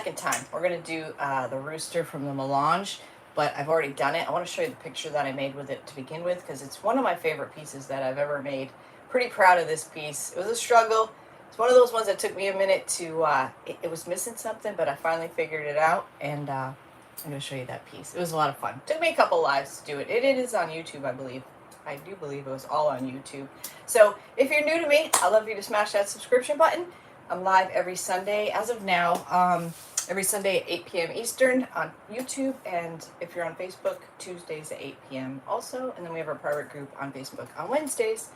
Second time. We're going to do the rooster from the melange, but I've already done it. I want to show you the picture that I made with it to begin with because it's one of my favorite pieces that I've ever made. Pretty proud of this piece. It was a struggle. It's one of those ones that took me a minute to, it was missing something, but I finally figured it out, and I'm going to show you that piece. It was a lot of fun. It took me a couple lives to do it. It is on YouTube, I believe. I do believe it was all on YouTube. So if you're new to me, I'd love you to smash that subscription button. I'm live every Sunday, as of now, every Sunday at 8 p.m. Eastern on YouTube, and if you're on Facebook, Tuesdays at 8 p.m. also, and then we have our private group on Facebook on Wednesdays.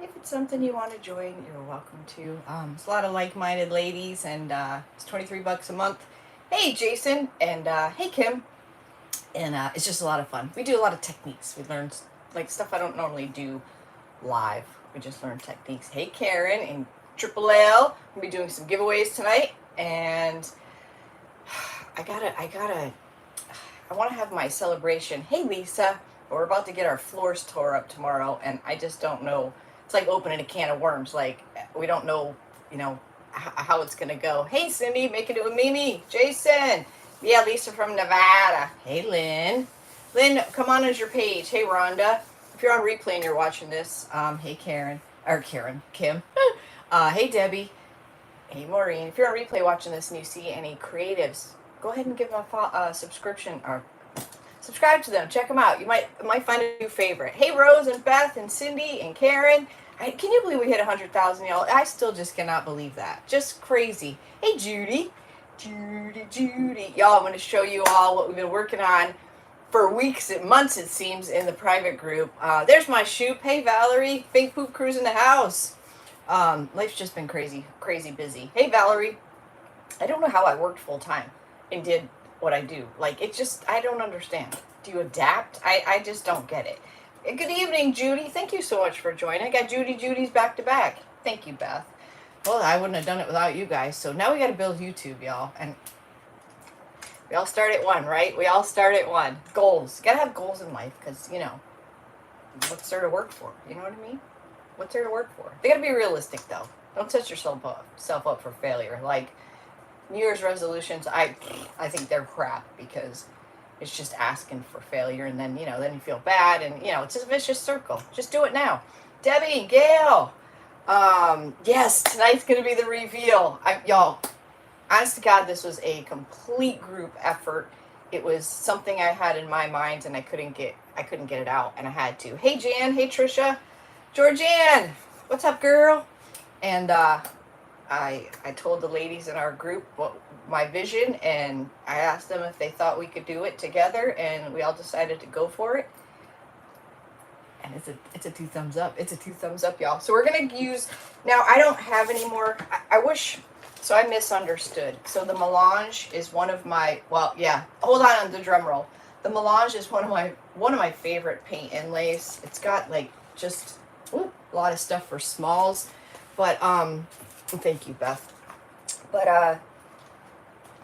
If it's something you want to join, you're welcome to. It's a lot of like-minded ladies, and it's $23 a month. Hey, Jason, and hey, Kim, and it's just a lot of fun. We do a lot of techniques. We learn like stuff I don't normally do live. We just learn techniques. Hey, Karen and Triple L. We'll be doing some giveaways tonight, and I want to have my celebration. Hey, Lisa, we're about to get our floors tore up tomorrow, and I just don't know. It's like opening a can of worms. Like, we don't know, how it's going to go. Hey, Cindy, making it with Mimi. Jason. Yeah, Lisa from Nevada. Hey, Lynn. Lynn, come on as your page. Hey, Rhonda. If you're on replay and you're watching this, hey, Kim. Hey, Debbie. Hey, Maureen. If you're on replay watching this and you see any creatives, go ahead and give them a subscription or subscribe to them. Check them out. You might find a new favorite. Hey, Rose and Beth and Cindy and Karen. Can you believe we hit 100,000, y'all? I still just cannot believe that. Just crazy. Hey, Judy. Y'all, I'm going to show you all what we've been working on for weeks and months, it seems, in the private group. There's my shoop. Hey, Valerie. Big Poop Cruise in the house. Life's just been crazy busy. Hey, Valerie. I don't know how I worked full time and did what I do. Like, it just, I don't understand. Do you adapt? I just don't get it. Good evening, Judy. Thank you so much for joining. I got Judy's back to back. Thank you, Beth. Well, I wouldn't have done it without you guys. So now we got to build YouTube, y'all. And we all start at one, right? We all start at one. Goals. Got to have goals in life because, what's there to work for? You know what I mean? What's there to work for? They got to be realistic, though. Don't set yourself up for failure. Like, New Year's resolutions, I think they're crap because it's just asking for failure, and then, then you feel bad, and, it's just a vicious circle. Just do it now. Debbie, Gail, yes, tonight's going to be the reveal. Y'all, honest to God, this was a complete group effort. It was something I had in my mind, and I couldn't get it out, and I had to. Hey, Jan. Hey, Trisha. Georgianne. What's up, girl? And, I told the ladies in our group what my vision, and I asked them if they thought we could do it together, and we all decided to go for it. And it's a 2 thumbs up. It's a 2 thumbs up, y'all. So we're gonna use, now I don't have any more. I wish, so I misunderstood. So the melange is one of my, well, yeah. Hold on the drum roll. The melange is one of my favorite paint inlays. It's got like just a lot of stuff for smalls, but thank you, Beth. But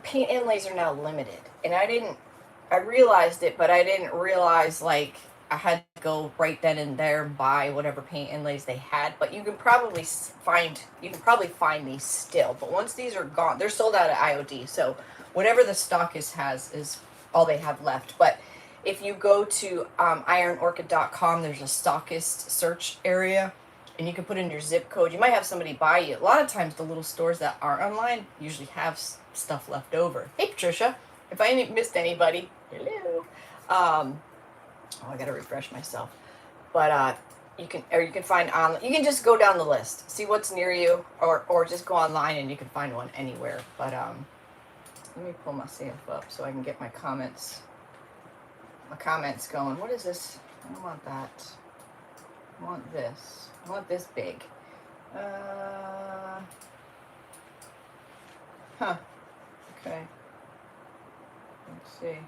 paint inlays are now limited, and I realized it, but I didn't realize like I had to go right then and there and buy whatever paint inlays they had. But you can probably find these still. But once these are gone, they're sold out at IOD. So whatever the stockist has is all they have left. But if you go to ironorchid.com, there's a stockist search area, and you can put in your zip code. You might have somebody buy you. A lot of times the little stores that are online usually have stuff left over. Hey, Patricia. If I missed anybody, hello. I gotta refresh myself. But you can find you can just go down the list, see what's near you, or just go online and you can find one anywhere. But let me pull myself up so I can get my comments going. What is this? I don't want that. I want this. I want this big. Okay. Let's see.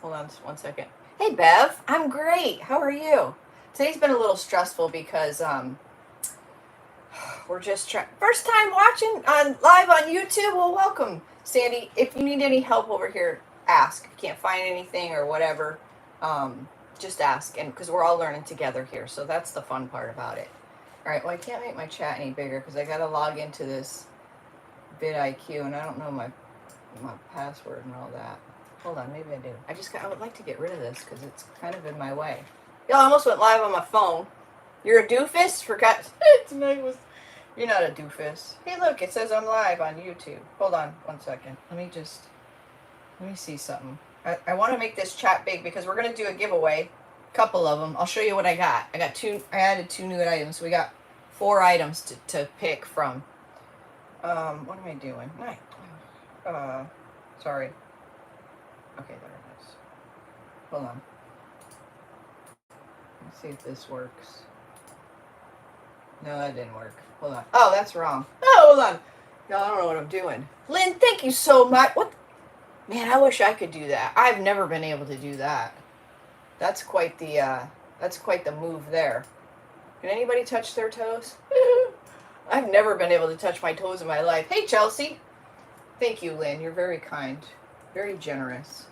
Hold on just 1 second. Hey, Bev. I'm great. How are you? Today's been a little stressful because we're just first time watching live on YouTube. Well, welcome, Sandy. If you need any help over here, ask. If you can't find anything or whatever, just ask, and because we're all learning together here, so that's the fun part about it. All right, well, I can't make my chat any bigger because I got to log into this vidIQ, and I don't know my my password and all that. Hold on, maybe I do. I would like to get rid of this because it's kind of in my way. Y'all, I almost went live on my phone. You're a doofus? Forgot. Tonight was. You're not a doofus. Hey, look, it says I'm live on YouTube. Hold on 1 second. Let me see something. I want to make this chat big because we're going to do a giveaway. A couple of them. I'll show you what I got. I added 2 new items. So we got 4 items to pick from. What am I doing? Sorry. Okay, there it is. Hold on. Let's see if this works. No, that didn't work. Hold on. Oh, that's wrong. Oh, hold on. No, I don't know what I'm doing. Lynn, thank you so much. What? Man, I wish I could do that. I've never been able to do that. That's quite the move there. Can anybody touch their toes? I've never been able to touch my toes in my life. Hey, Chelsea. Thank you, Lynn. You're very kind. Very generous.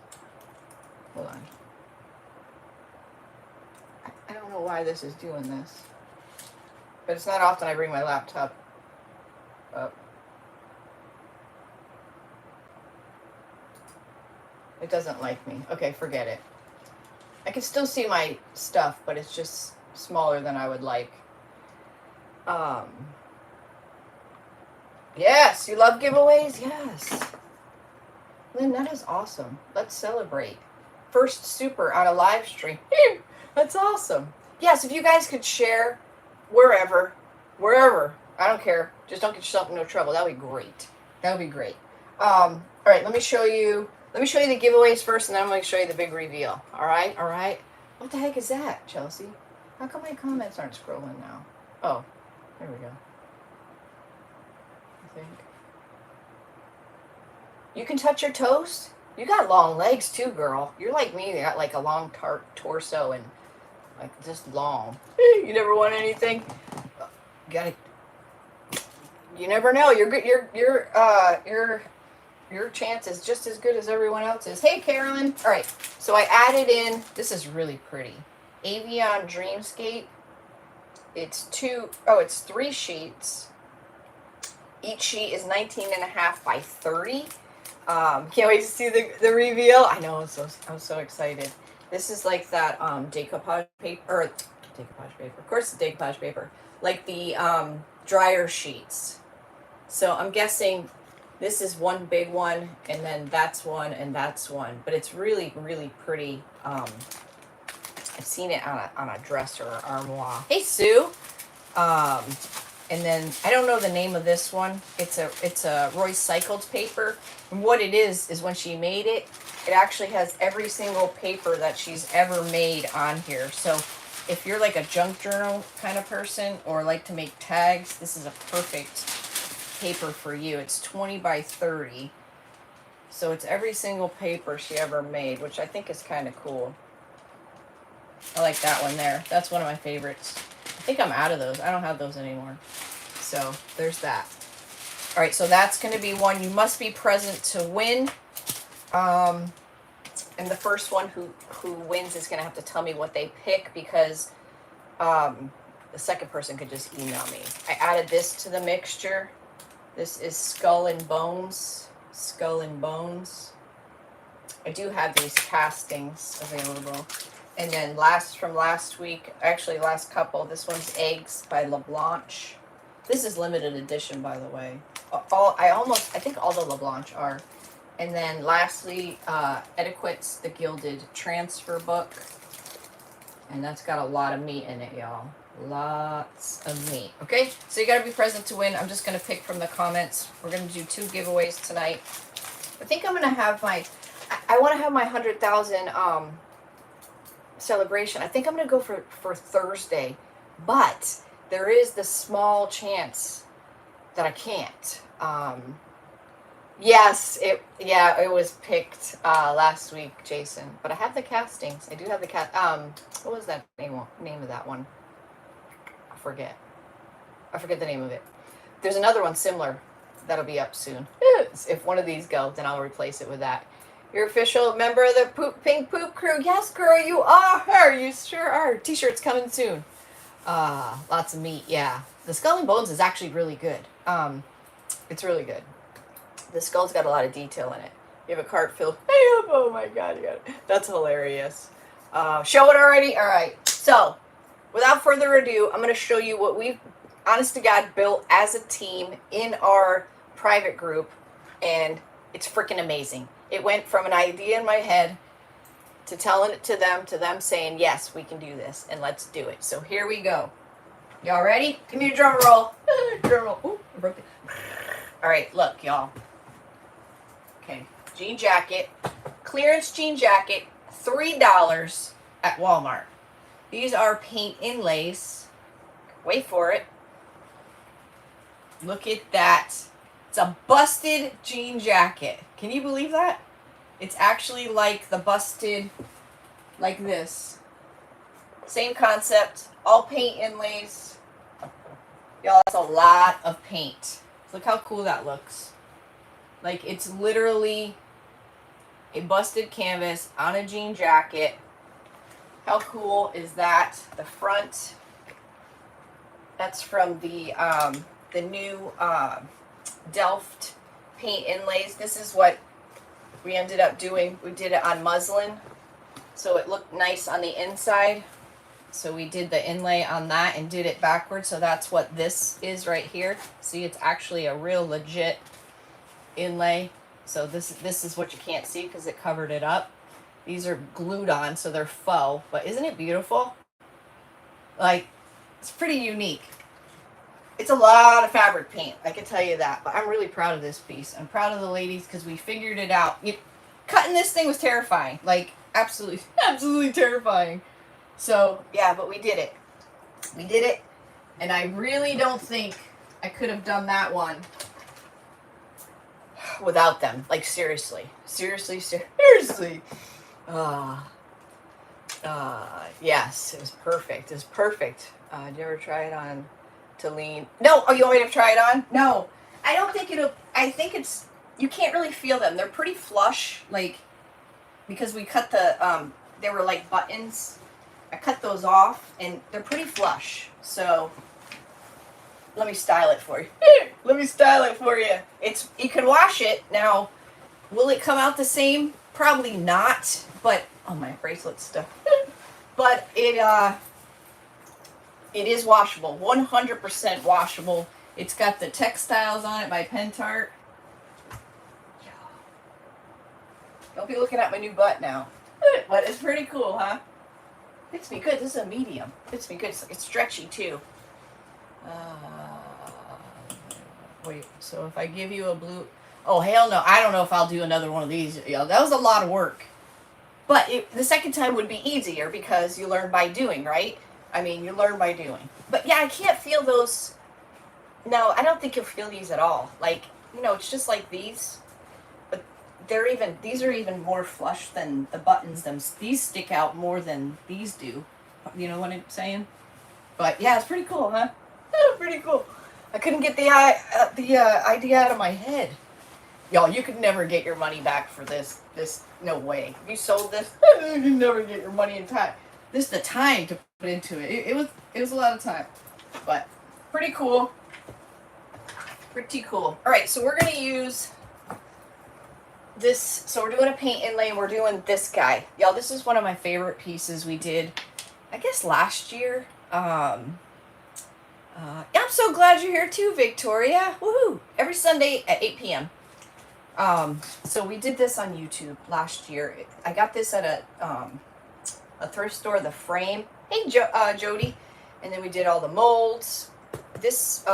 Hold on. I don't know why this is doing this. But it's not often I bring my laptop up. It doesn't like me. Okay, forget it. I can still see my stuff, but it's just smaller than I would like. Yes, you love giveaways? Yes. Lynn, that is awesome. Let's celebrate. First super on a live stream. That's awesome. Yes, if you guys could share wherever, I don't care. Just don't get yourself in no trouble. That would be great. That would be great. All right, let me show you the giveaways first, and then I'm going to show you the big reveal. All right. What the heck is that, Chelsea? How come my comments aren't scrolling now? Oh, there we go. I think. You can touch your toes? You got long legs too, girl. You're like me. You got like a long torso and like just long. You never want anything. You never know. You're good. Your chance is just as good as everyone else's. Hey, Carolyn. All right. So I added in. This is really pretty. Avion Dreamscape. It's 3 sheets. Each sheet is 19.5 by 30. Can't wait to see the reveal. I know, I'm so excited. This is like that decoupage paper, of course it's decoupage paper, like the dryer sheets. So I'm guessing this is one big one, and then that's one, and that's one. But it's really, really pretty. I've seen it on a dresser or armoire. Hey, Sue. And then I don't know the name of this one. It's a recycled paper. And what it is when she made it, it actually has every single paper that she's ever made on here. So if you're like a junk journal kind of person or like to make tags, this is a perfect paper for you. It's 20 by 30. So it's every single paper she ever made, which I think is kind of cool. I like that one there. That's one of my favorites. I think I'm out of those. I don't have those anymore. So there's that. All right, so that's going to be one you must be present to win. And the first one who wins is going to have to tell me what they pick, because the second person could just email me. I added this to the mixture. This is Skull and Bones. Skull and Bones. I do have these castings available. And then last week, actually last couple, this one's Eggs by LeBlanc. This is limited edition, by the way. I think all the LeBlanc are. And then lastly, Etiquette's The Gilded Transfer Book. And that's got a lot of meat in it, y'all. Lots of meat. Okay, so you gotta be present to win. I'm just gonna pick from the comments. We're gonna do 2 giveaways tonight. I think I'm gonna have I wanna have my 100,000 celebration. I think I'm gonna go for Thursday, but there is the small chance that I can't. Yes, it was picked last week, Jason. But I have the castings. I do have the what was that name of that one? I forget the name of it. There's another one similar that'll be up soon. If one of these go, then I'll replace it with that. You're official member of the Pink Poop Crew. Yes, girl, you are. You sure are. T-shirts coming soon. Lots of meat. Yeah, the Skull and Bones is actually really good. It's really good. The skull's got a lot of detail in it. You have a cart filled. Oh my god, you got it. That's hilarious. Show it already? All right. So, without further ado, I'm going to show you what we've, honest to God, built as a team in our private group, and it's freaking amazing. It went from an idea in my head to telling it to them saying, yes, we can do this, and let's do it. So here we go. Y'all ready? Give me a drum roll. Drum roll. Ooh, I broke it. All right, look, y'all. Okay, jean jacket, clearance jean jacket, $3 at Walmart. These are paint inlays. Wait for it. Look at that. It's a busted jean jacket. Can you believe that? It's actually like the busted, like this. Same concept, all paint inlays. Y'all, that's a lot of paint. Look how cool that looks. Like, it's literally a busted canvas on a jean jacket. How cool is that? The front, that's from the new Delft paint inlays. This is what we ended up doing. We did it on muslin, so it looked nice on the inside. So we did the inlay on that and did it backwards. So that's what this is right here. See, it's actually a real legit inlay. So this is what you can't see because it covered it up. These are glued on, so they're faux. But isn't it beautiful? Like, it's pretty unique. It's a lot of fabric paint, I can tell you that. But I'm really proud of this piece. I'm proud of the ladies because we figured it out. Cutting this thing was terrifying. Like, absolutely, absolutely terrifying. So, yeah, but we did it. We did it. And I really don't think I could have done that one without them. Like, seriously. Seriously. Yes, it was perfect. It was perfect. Did you ever try it on to lean? No. Oh, you want me to try it on? No. I don't think it'll, I think it's, you can't really feel them. They're pretty flush, like, because we cut the, they were like buttons. I cut those off, and they're pretty flush. So, let me style it for you. Let me style it for you. It's, you can wash it. Now, will it come out the same? Probably not, but, oh, my bracelet's stuck. But it is washable, 100% washable. It's got the textiles on it by Pentart. Don't be looking at my new butt now. But it's pretty cool, huh? Fits me good. This is a medium. Fits me good. It's stretchy too. Wait, so if I give you a blue... Oh, hell no. I don't know if I'll do another one of these. You know, that was a lot of work. But the second time would be easier because you learn by doing, right? I mean, you learn by doing. But yeah, I can't feel those. No, I don't think you'll feel these at all. Like, you know, it's just like these. But these are even more flush than the buttons. These stick out more than these do. You know what I'm saying? But yeah, it's pretty cool, huh? Pretty cool. I couldn't get the idea out of my head. Y'all, you could never get your money back for this. No way. If you sold this, you can never get your money in time. This is the time to put into it. It was a lot of time. But pretty cool. Pretty cool. All right, so we're going to use this. So we're doing a paint inlay, and we're doing this guy. Y'all, this is one of my favorite pieces we did, I guess, last year. I'm so glad you're here too, Victoria. Woohoo! Every Sunday at 8 p.m. So we did this on YouTube last year. I got this at a thrift store, The Frame. Hey, Jody. And then we did all the molds. This,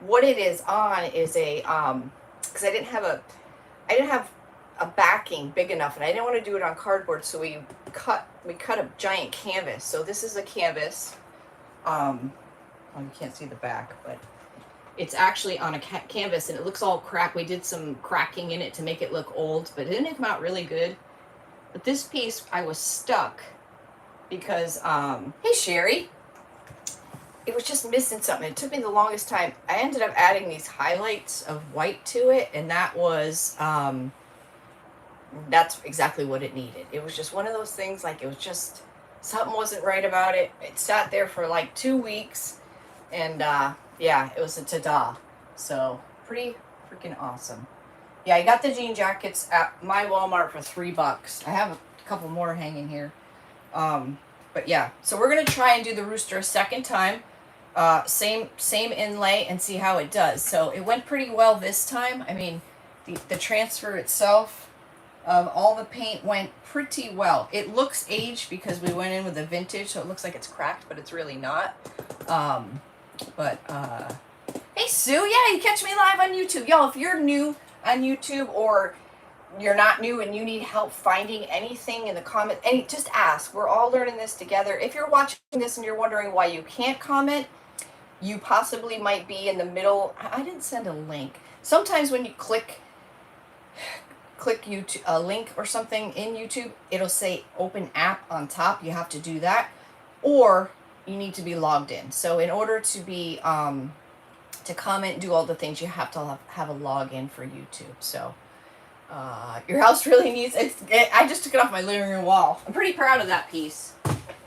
what it is on is a, because I didn't have a backing big enough, and I didn't want to do it on cardboard, so we cut a giant canvas. So this is a canvas. Well, you can't see the back, but it's actually on a canvas, and it looks all cracked. We did some cracking in it to make it look old, but it didn't come out really good. But this piece, I was stuck because, hey, Sherry. It was just missing something. It took me the longest time. I ended up adding these highlights of white to it, and that was, that's exactly what it needed. It was just one of those things, like, it was just, something wasn't right about it. It sat there for like 2 weeks, and, yeah, it was a ta-da. So, pretty freaking awesome. Yeah, I got the jean jackets at my Walmart for $3. I have a couple more hanging here. But yeah, so we're gonna try and do the rooster a second time. Same inlay and see how it does. So it went pretty well this time. I mean, the transfer itself, all the paint went pretty well. It looks aged because we went in with a vintage, so it looks like it's cracked, but it's really not. Hey Sue, yeah, you catch me live on YouTube. Y'all, if you're new on YouTube or you're not new and you need help finding anything in the comment, just ask. We're all learning this together. If you're watching this and you're wondering why you can't comment, you possibly might be in the middle. I didn't send a link. Sometimes when you click YouTube, a link or something in YouTube, it'll say open app on top. You have to do that, or you need to be logged in. So in order to be to comment and do all the things, you have to have a login for YouTube. So your house really needs I just took it off my living room wall. I'm pretty proud of that piece.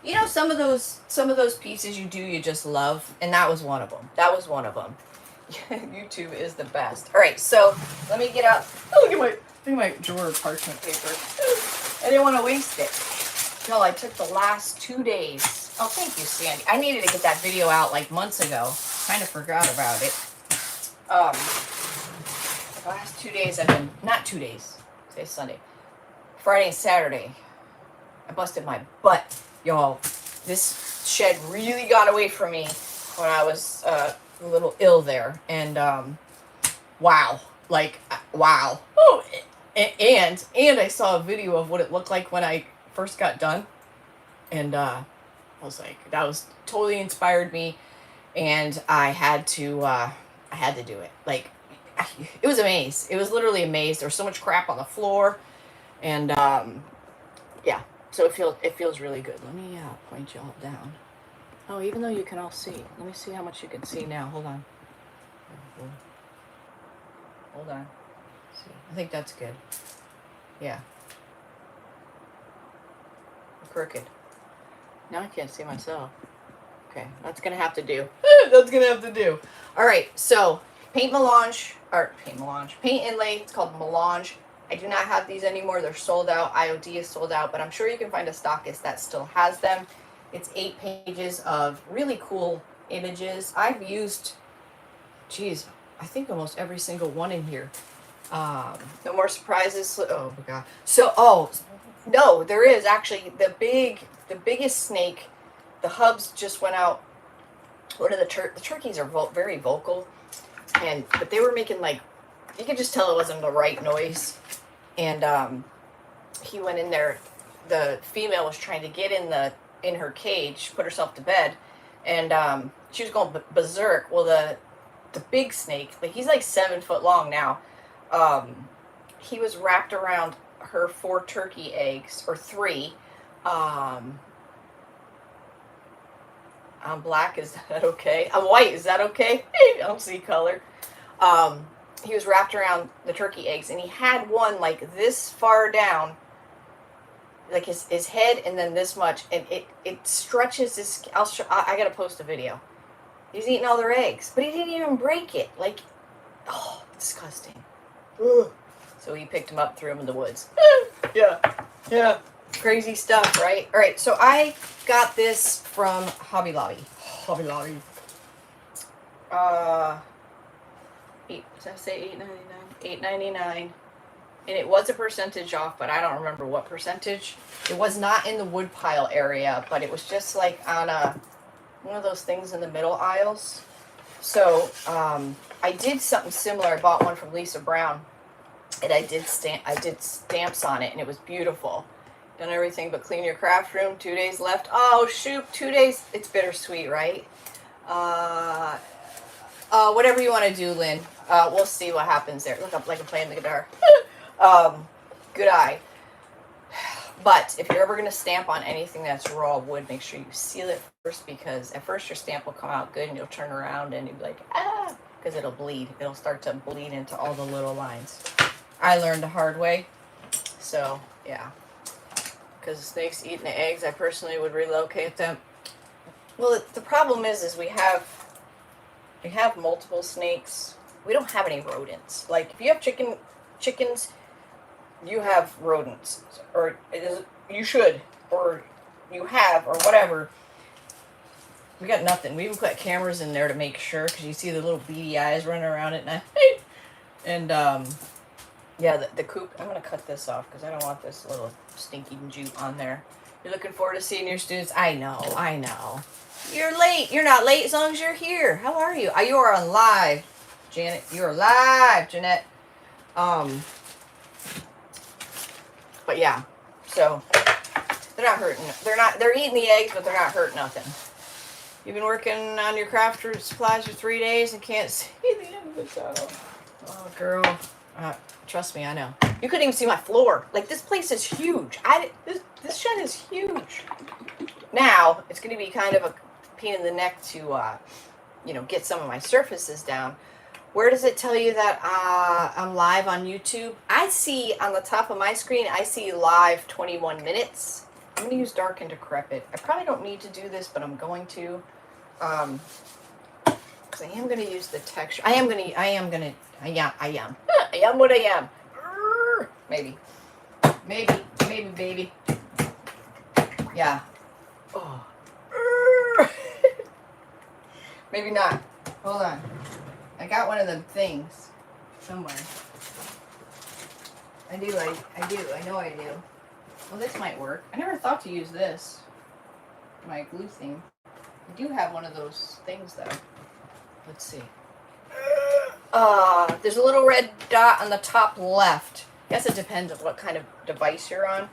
You know, some of those pieces you just love, and that was one of them. YouTube is the best. All right, so let me get out. Oh, look at my drawer of parchment paper. I didn't want to waste it. No, I took the last 2 days. Oh, thank you, Sandy. I needed to get that video out like months ago. Kind of forgot about it. The last 2 days I've been, not 2 days, today's Sunday, Friday and Saturday, I busted my butt, y'all. This shed really got away from me when I was a little ill there, and wow. Oh, and I saw a video of what it looked like when I first got done, and I was like, that was totally inspired me, and I had to do it. Like, it was a maze. It was literally a maze. There was so much crap on the floor, and yeah. So it feels really good. Let me point y'all down. Oh, even though you can all see, let me see how much you can see now. Hold on. Hold on. See, I think that's good. Yeah. I'm crooked. Now I can't see myself. Okay, that's gonna have to do. All right, so paint inlay. It's called Melange. I do not have these anymore. They're sold out. IOD is sold out, but I'm sure you can find a stockist that still has them. It's 8 pages of really cool images. I've used, geez, I think almost every single one in here. No more surprises. Oh my god. So, no, there is actually the biggest snake. The hubs just went out. What are the turkeys are very vocal, but they were making, like, you could just tell it wasn't the right noise. And he went in there. The female was trying to get in her cage, put herself to bed, and she was going berserk. Well, the big snake, like, he's like 7 foot long now. He was wrapped around her 4 turkey eggs, or 3. I'm black, is that okay? I'm white, is that okay? I don't see color. He was wrapped around the turkey eggs, and he had one like this far down, like his head, and then this much, and it stretches his. I gotta post a video. He's eating all their eggs, but he didn't even break it. Like, oh, disgusting. Ugh. So he picked him up, threw him in the woods. Yeah. Crazy stuff, right? All right, so I got this from Hobby Lobby. Did I say $8.99? $8.99, and it was a percentage off, but I don't remember what percentage. It was not in the wood pile area, but it was just like on one of those things in the middle aisles. So I did something similar. I bought one from Lisa Brown, and I did stamps on it, and it was beautiful. Done everything but clean your craft room. 2 days left. Oh shoot, 2 days. It's bittersweet, right? Whatever you want to do, Lynn. We'll see what happens there. Look, I'm like I'm playing the guitar. Good eye. But if you're ever going to stamp on anything that's raw wood, make sure you seal it first, because at first your stamp will come out good, and you'll turn around and you'll be like, because it'll bleed. It'll start to bleed into all the little lines. I learned the hard way. So, yeah. Because the snakes eating the eggs, I personally would relocate them. Well, the problem is we have multiple snakes. We don't have any rodents. Like, if you have chickens, you have rodents, or you should, or you have, or whatever. We got nothing. We even put cameras in there to make sure, because you see the little beady eyes running around at night. And, yeah, the coop, I'm going to cut this off, because I don't want this little stinky jute on there. You're looking forward to seeing your students? I know. You're late. You're not late as long as you're here. How are you? You are on live, Janet. You're live, Jeanette. But yeah, so they're not hurting. They're eating the eggs, but they're not hurting nothing. You've been working on your craft supplies for 3 days and can't see the end of the tunnel. Oh, girl. Trust me, I know. You couldn't even see my floor. Like, this place is huge. This shed is huge. Now, it's going to be kind of a pain in the neck to, get some of my surfaces down. Where does it tell you that I'm live on YouTube? I see on the top of my screen, I see live 21 minutes. I'm going to use Dark and Decrepit. I probably don't need to do this, but I'm going to. Because I am going to use the texture. I am what I am. Maybe, baby. Yeah. Oh. Maybe not. Hold on. I got one of them things somewhere. I do. I know I do. Well, this might work. I never thought to use this. My glue thing. I do have one of those things, though. Let's see. There's a little red dot on the top left. I guess it depends on what kind of device you're on.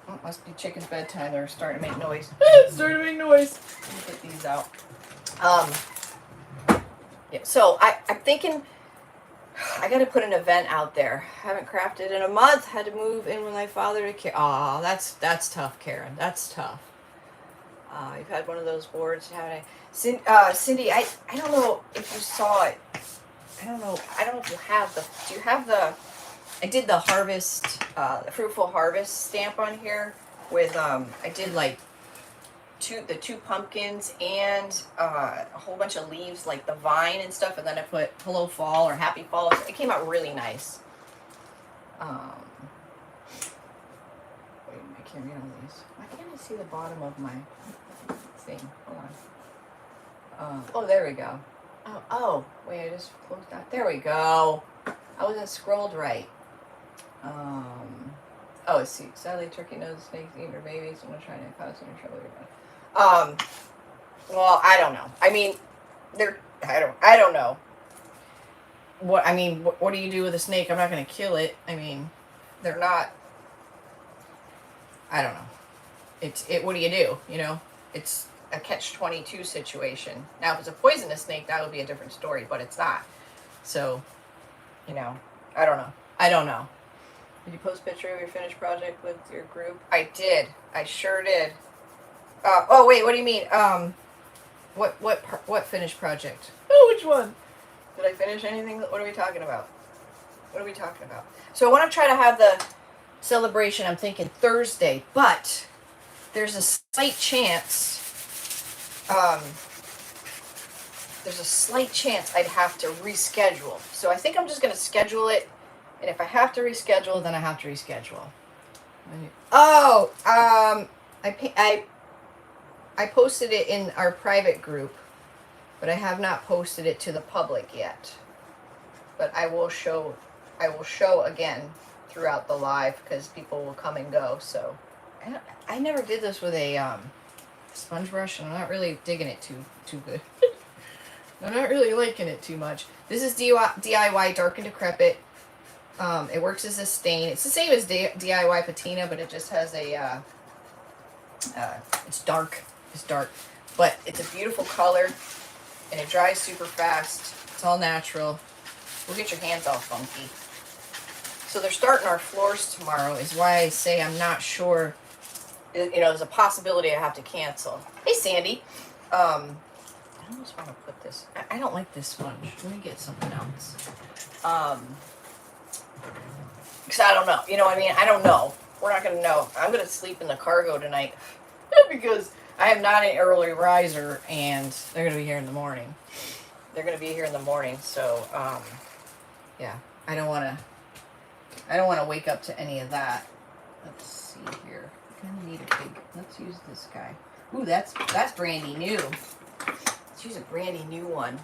Oh, it must be chicken's bedtime. They're starting to make noise. Starting to make noise. Let me get these out. Yeah, so I'm thinking I got to put an event out there. Haven't crafted in a month. Had to move in with my father to care. Aw, that's tough, Karen. That's tough. You've had one of those boards, haven't I? Cindy, I don't know if you saw it. I don't know if you have do you have I did the harvest, the fruitful harvest stamp on here with, I did like the two pumpkins and a whole bunch of leaves, like the vine and stuff, and then I put hello fall or happy fall. It came out really nice. Wait, I can't read all these. Why can't I see the bottom of my thing? Hold on. Oh, there we go. Oh, wait, I just closed that. There we go. I wasn't scrolled right. Let's see. Sadly, turkey knows snakes eat their babies. I'm gonna try to cause any trouble. Well, I don't know. I mean, I don't know. What do you do with a snake? I'm not gonna kill it. I mean, they're not. I don't know. What do you do? It's a catch-22 situation. Now, if it's a poisonous snake, that would be a different story, but it's not. So, I don't know. Did you post a picture of your finished project with your group? I did. I sure did. Wait, what do you mean? What finished project? Oh, which one? Did I finish anything? What are we talking about? So I want to try to have the celebration, I'm thinking Thursday, but there's a slight chance, I'd have to reschedule. So I think I'm just going to schedule it, and if I have to reschedule, then I have to reschedule. I posted it in our private group, but I have not posted it to the public yet. But I will show again throughout the live, because people will come and go. So I never did this with a sponge brush, and I'm not really digging it too good. I'm not really liking it too much. This is DIY Dark and Decrepit. It works as a stain. It's the same as DIY Patina, but it just has a it's dark. It's dark, but it's a beautiful color, and it dries super fast. It's all natural. We'll get your hands all funky. So they're starting our floors tomorrow, is why I say I'm not sure. There's a possibility I have to cancel. Hey, Sandy. I almost want to put this. I don't like this sponge. Let me get something else. Because I don't know. You know what I mean? I don't know. We're not going to know. I'm going to sleep in the cargo tonight because I am not an early riser, and they're going to be here in the morning. So, yeah, I don't want to wake up to any of that. Let's see here. I kind of need a big, let's use this guy. Ooh, that's brandy new. Let's use a brandy new one.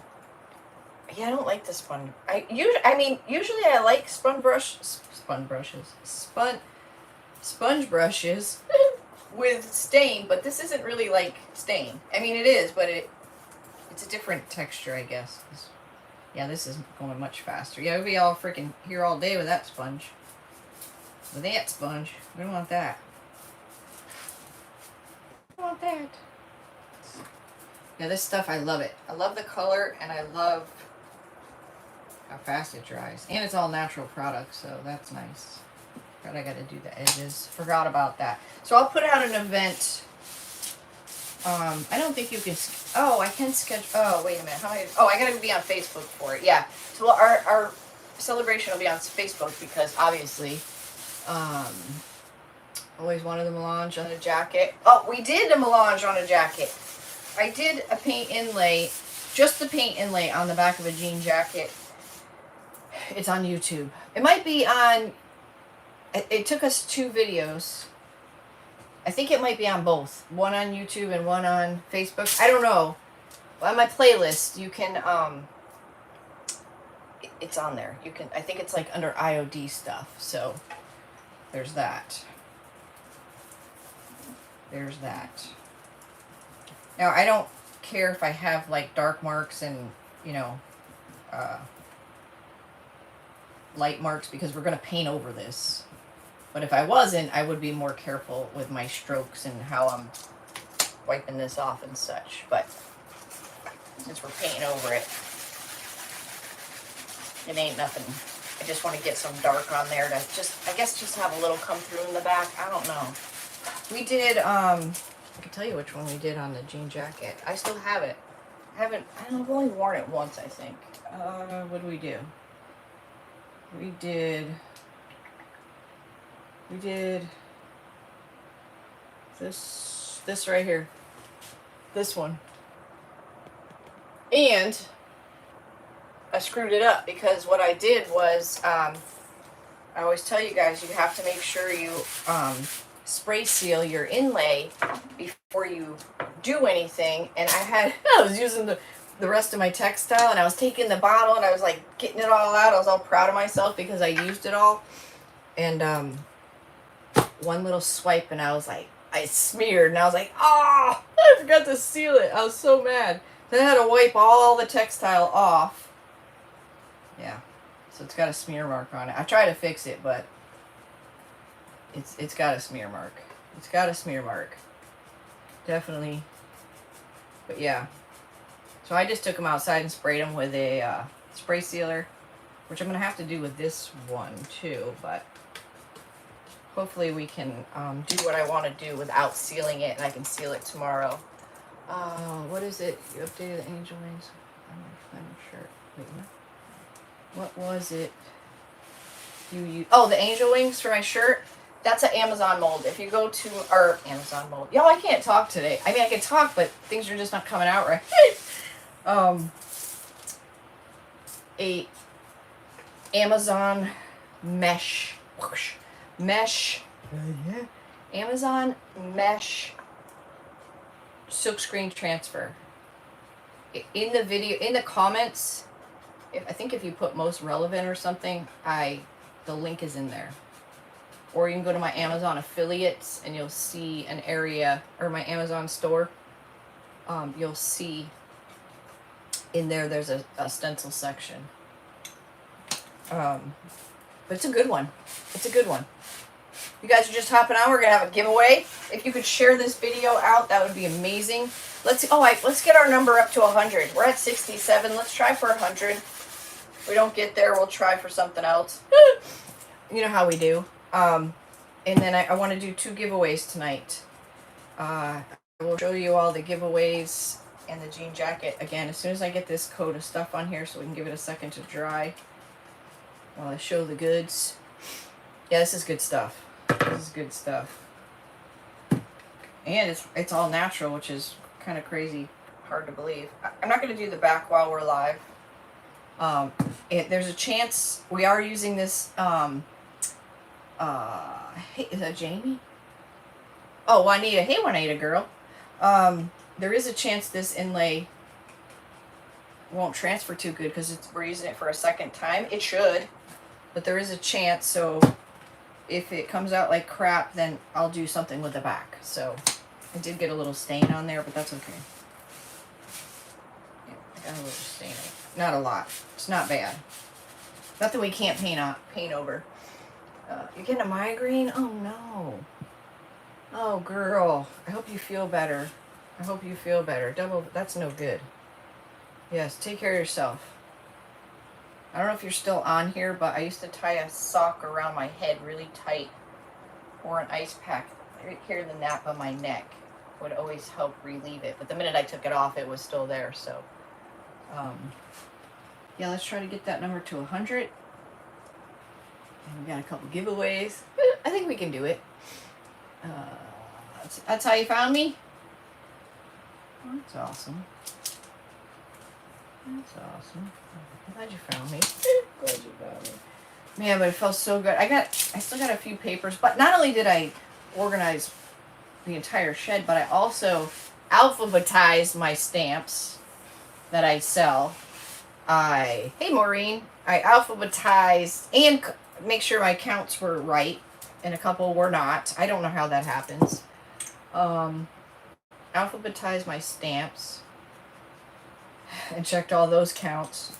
Yeah, I don't like the sponge. Usually I like sponge brushes with stain, but this isn't really like stain. I mean, it is, but it's a different texture, I guess. Yeah, this is going much faster. Yeah, we'll be all freaking here all day with that sponge. With that sponge. We don't want that. We don't want that. Yeah, this stuff, I love it. I love the color, and I love how fast it dries. And it's all natural products, so that's nice. But I gotta do the edges. Forgot about that. So I'll put out an event. I don't think you can... Oh, I can schedule... Oh, wait a minute. I gotta be on Facebook for it. Yeah. So our celebration will be on Facebook because, obviously, always wanted the melange on a jacket. Oh, we did a melange on a jacket. I did a paint inlay, just the paint inlay on the back of a jean jacket. It's on YouTube. It might be on... It took us 2 videos. I think it might be on both. One on YouTube and one on Facebook. I don't know. On my playlist, you can... It's on there. You can... I think it's like under IOD stuff. So, there's that. There's that. Now, I don't care if I have, like, dark marks and, you know, light marks because we're going to paint over this. But if I wasn't, I would be more careful with my strokes and how I'm wiping this off and such. But since we're painting over it, it ain't nothing. I just want to get some dark on there to I guess just have a little come through in the back. I don't know. We did, I can tell you which one we did on the jean jacket. I still have it. I've only worn it once, I think. What did we do? We did this right here. This one. And I screwed it up because what I did was, I always tell you guys, you have to make sure you spray seal your inlay before you do anything. And I was using the rest of my textile, and I was taking the bottle and I was like getting it all out. I was all proud of myself because I used it all. And one little swipe and I was like, I smeared, and I was like, oh, I forgot to seal it. I was so mad. Then I had to wipe all the textile off. Yeah, so it's got a smear mark on it. I tried to fix it, but it's got a smear mark. It's got a smear mark. Definitely. But yeah. So I just took them outside and sprayed them with a spray sealer, which I'm going to have to do with this one too, but hopefully we can do what I want to do without sealing it, and I can seal it tomorrow. What is it? You updated the angel wings? I'm not sure. Wait, what was it? Oh, the angel wings for my shirt? That's an Amazon mold. If you go to our Amazon mold. Y'all, I can't talk today. I mean, I can talk, but things are just not coming out right. A Amazon mesh. Amazon mesh silkscreen transfer. In the video, in the comments, I think if you put most relevant or something, the link is in there. Or you can go to my Amazon affiliates and you'll see an area, or my Amazon store. You'll see in there's a stencil section. But it's a good one. It's a good one. You guys are just hopping on. We're going to have a giveaway. If you could share this video out, that would be amazing. Let's get our number up to 100. We're at 67. Let's try for 100. If we don't get there, we'll try for something else. You know how we do. And then I want to do 2 giveaways tonight. I will show you all the giveaways and the jean jacket again as soon as I get this coat of stuff on here so we can give it a second to dry while I show the goods. Yeah, this is good stuff. This is good stuff. And it's all natural, which is kind of crazy, hard to believe. I'm not going to do the back while we're live. There's a chance we are using this. Hey, is that Jamie? Oh, Juanita. Hey, Juanita, girl. There is a chance this inlay won't transfer too good because we're using it for a second time. It should, but there is a chance. So if it comes out like crap, then I'll do something with the back. So I did get a little stain on there, but that's okay. Yeah, I got a little stain. Not a lot. It's not bad. Nothing we can't paint over. You're getting a migraine? Oh no. Oh girl. I hope you feel better. I hope you feel better. That's no good. Yes, take care of yourself. I don't know if you're still on here, but I used to tie a sock around my head really tight, or an ice pack right here in the nape of my neck. Would always help relieve it. But the minute I took it off, it was still there. So, yeah, let's try to get that number to 100. And we got a couple giveaways. I think we can do it. That's how you found me? Oh, that's awesome. That's awesome. I'm glad you found me. Glad you found me. Man, but it felt so good. I still got a few papers, but not only did I organize the entire shed, but I also alphabetized my stamps that I sell. Hey Maureen, I alphabetized and make sure my counts were right, and a couple were not. I don't know how that happens. Alphabetized my stamps and checked all those counts.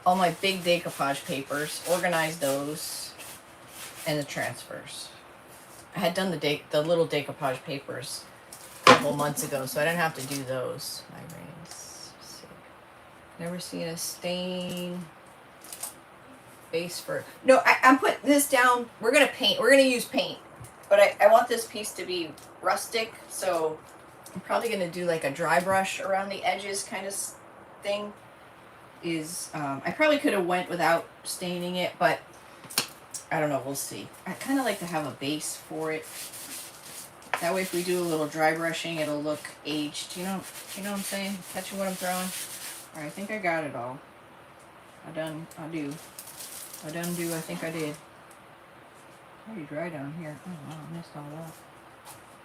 All my big decoupage papers, organized those, and the transfers. I had done the little decoupage papers a couple months ago, so I didn't have to do those. Never seen a stain. Base for... No, I'm putting this down. We're going to paint. We're going to use paint. But I want this piece to be rustic, so I'm probably going to do like a dry brush around the edges kind of thing. I probably could have went without staining it, but I don't know. We'll see. I kind of like to have a base for it. That way if we do a little dry brushing, it'll look aged. You know what I'm saying? Catching what I'm throwing? All right, I think I got it all. I do. I think I did. Pretty dry down here. Oh wow, I missed all that.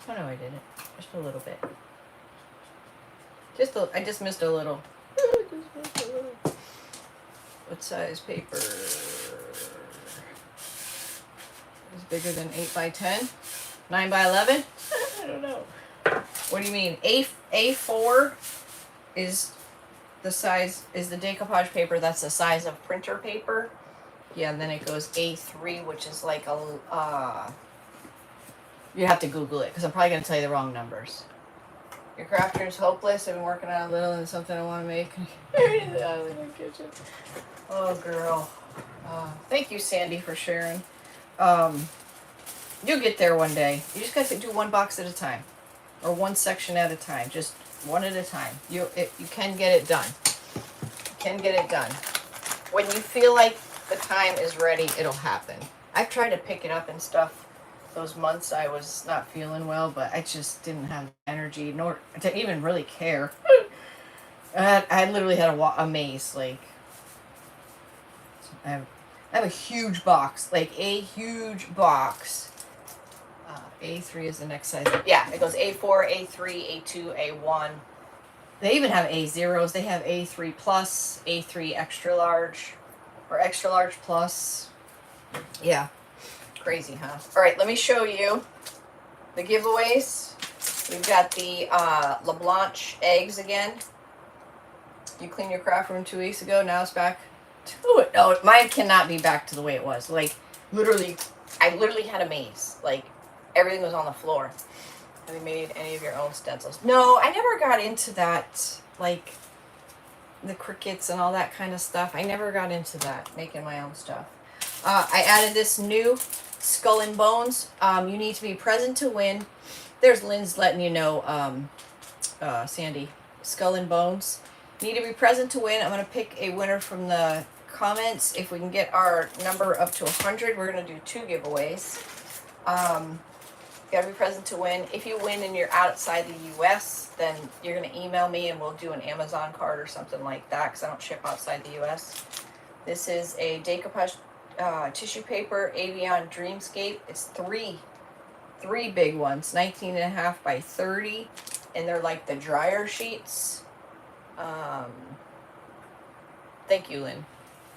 Oh no, I didn't. Just a little bit. I just missed a little. What size paper? Is bigger than 8 by 10? 9 by 11? I don't know. What do you mean? A4 is the size, is the decoupage paper that's the size of printer paper. Yeah, and then it goes A3, which is like a, you have to Google it, because I'm probably going to tell you the wrong numbers. Your crafter is hopeless. I've been working on a little and something I want to make. In the kitchen. Oh, girl. Thank you, Sandy, for sharing. You'll get there one day. You just got to do one box at a time. Or one section at a time. Just one at a time. You can get it done. You can get it done. When you feel like the time is ready, it'll happen. I've tried to pick it up and stuff those months I was not feeling well, but I just didn't have energy nor to even really care. I literally had a maze. Like, I have a huge box, like a huge box. A3 is the next size. Yeah, it goes A4, A3, A2, A1. They even have A0s. They have A3 plus, A3 extra large, or extra large plus. Yeah. Crazy, huh? All right, let me show you the giveaways. We've got the LeBlanc eggs again. You cleaned your craft room 2 weeks ago. Now it's back to it. No, mine cannot be back to the way it was. Like, literally, I literally had a maze. Like, everything was on the floor. Have you made any of your own stencils? No, I never got into that, like, the crickets and all that kind of stuff. I never got into that, making my own stuff. I added this new Skull and Bones. You need to be present to win. There's Lynn's letting you know, Sandy. Skull and Bones. You need to be present to win. I'm going to pick a winner from the comments. If we can get our number up to 100, we're going to do 2 giveaways. Gotta be present to win. If you win and you're outside the U.S., then you're gonna email me and we'll do an Amazon card or something like that, because I don't ship outside the U.S. This is a decoupage tissue paper Avian Dreamscape. It's three big ones, 19.5 by 30, and they're like the dryer sheets. Thank you, Lynn.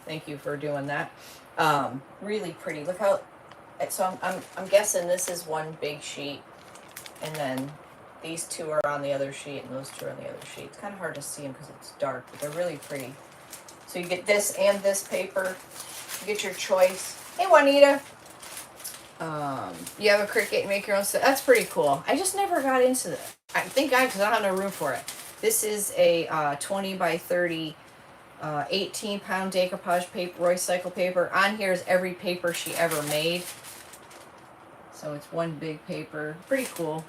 Thank you for doing that. Really pretty. Look how. So I'm guessing this is one big sheet, and then these two are on the other sheet, and those two are on the other sheet. It's kind of hard to see them because it's dark, but they're really pretty. So you get this and this paper. You get your choice. Hey, Juanita. You have a Cricut, you make your own stuff. That's pretty cool. I just never got into that. I think because I don't have no room for it. This is a 20 by 30, 18-pound decoupage paper, recycle paper. On here is every paper she ever made. So it's one big paper. Pretty cool.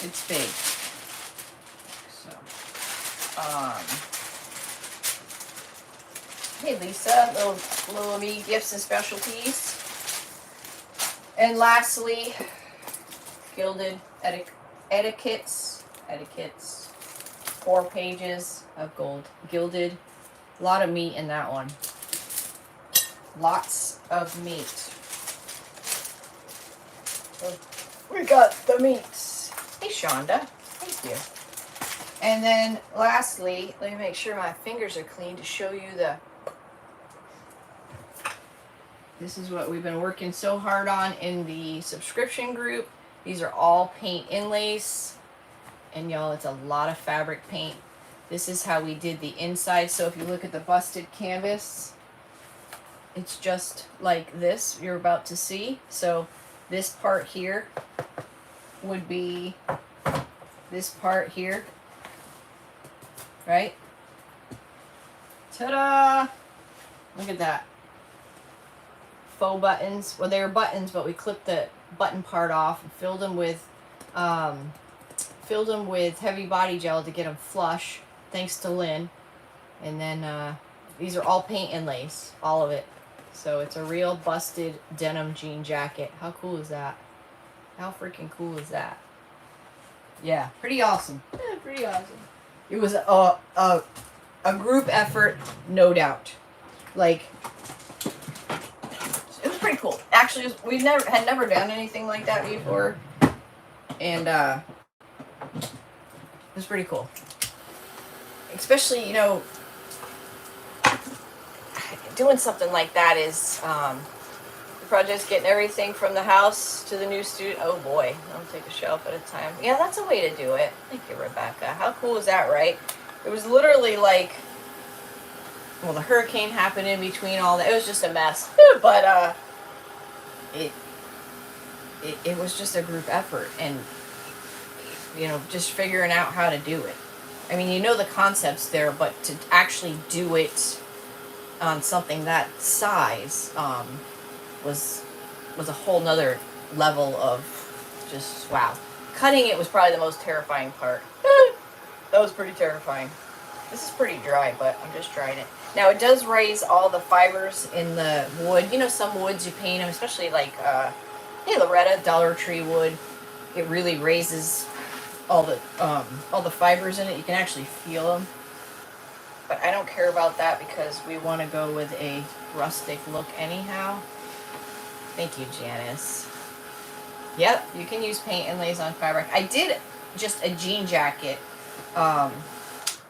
It's big. So, hey Lisa, little me gifts and specialties. And lastly, gilded etiquettes, 4 pages of gold, gilded. A lot of meat in that one. Lots of meat. So we got the meats. Hey Shonda, thank you. And then lastly, let me make sure my fingers are clean to show you the. This is what we've been working so hard on in the subscription group. These are all paint inlays. And y'all, it's a lot of fabric paint. This is how we did the inside. So if you look at the busted canvas, it's just like this you're about to see. So this part here would be this part here, right? Ta-da! Look at that. Faux buttons. Well, they were buttons, but we clipped the button part off and filled them with heavy body gel to get them flush, thanks to Lynn. And then these are all paint inlays, all of it. So it's a real busted denim jean jacket. How cool is that? How freaking cool is that? Yeah, pretty awesome. Yeah, pretty awesome. It was a group effort, no doubt. Like, it was pretty cool. Actually, we've never done anything like that before, and it was pretty cool. Especially, you know, doing something like that is the project's getting everything from the house to the new studio. Oh boy, I'll take a shelf at a time. Yeah, that's a way to do it. Thank you, Rebecca. How cool is that, right? It was literally like, well, the hurricane happened in between all that. It was just a mess. But it was just a group effort, and you know, just figuring out how to do it. I mean, you know the concept's there, but to actually do it on something that size was a whole nother level of just wow. Cutting it was probably the most terrifying part. That was pretty terrifying. This is pretty dry, but I'm just trying it. Now it does raise all the fibers in the wood. You know, some woods you paint them, especially like Loretta Dollar Tree wood. It really raises all the fibers in it. You can actually feel them. But I don't care about that because we want to go with a rustic look anyhow. Thank you, Janice. Yep, you can use paint inlays on fabric. I did just a jean jacket.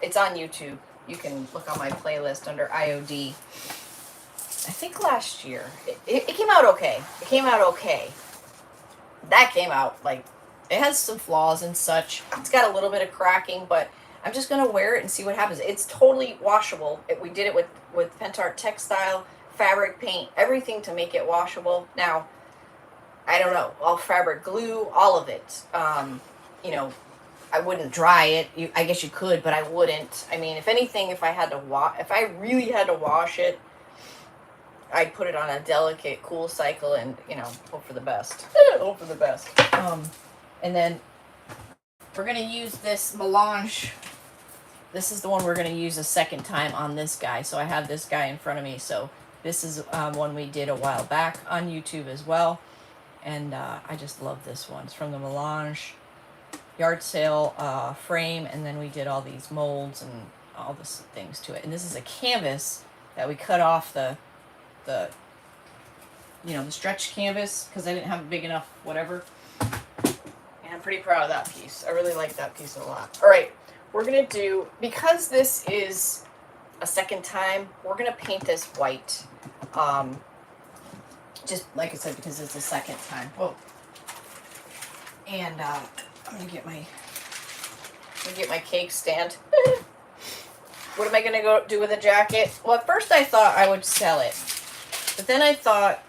It's on YouTube. You can look on my playlist under IOD. I think last year. It came out okay. It came out okay. That came out, like, it has some flaws and such. It's got a little bit of cracking, but I'm just going to wear it and see what happens. It's totally washable. We did it with Pentart Textile, fabric paint, everything to make it washable. Now, I don't know, all fabric glue, all of it. You know, I wouldn't dry it. I guess you could, but I wouldn't. I mean, if anything, if I really had to wash it, I'd put it on a delicate cool cycle and, you know, hope for the best. Hope for the best. And then we're going to use this melange. This is the one we're going to use a second time on this guy. So I have this guy in front of me. So this is one we did a while back on YouTube as well. And I just love this one. It's from the Melange yard sale frame, and then we did all these molds and all this things to it. And this is a canvas that we cut off the the stretch canvas because I didn't have a big enough whatever. And I'm pretty proud of that piece. I really like that piece a lot. All right, we're gonna do, because this is a second time, we're gonna paint this white. Just like I said, because it's the second time. Whoa. And I'm gonna get my cake stand. What am I gonna go do with the jacket? Well, at first I thought I would sell it, but then I thought,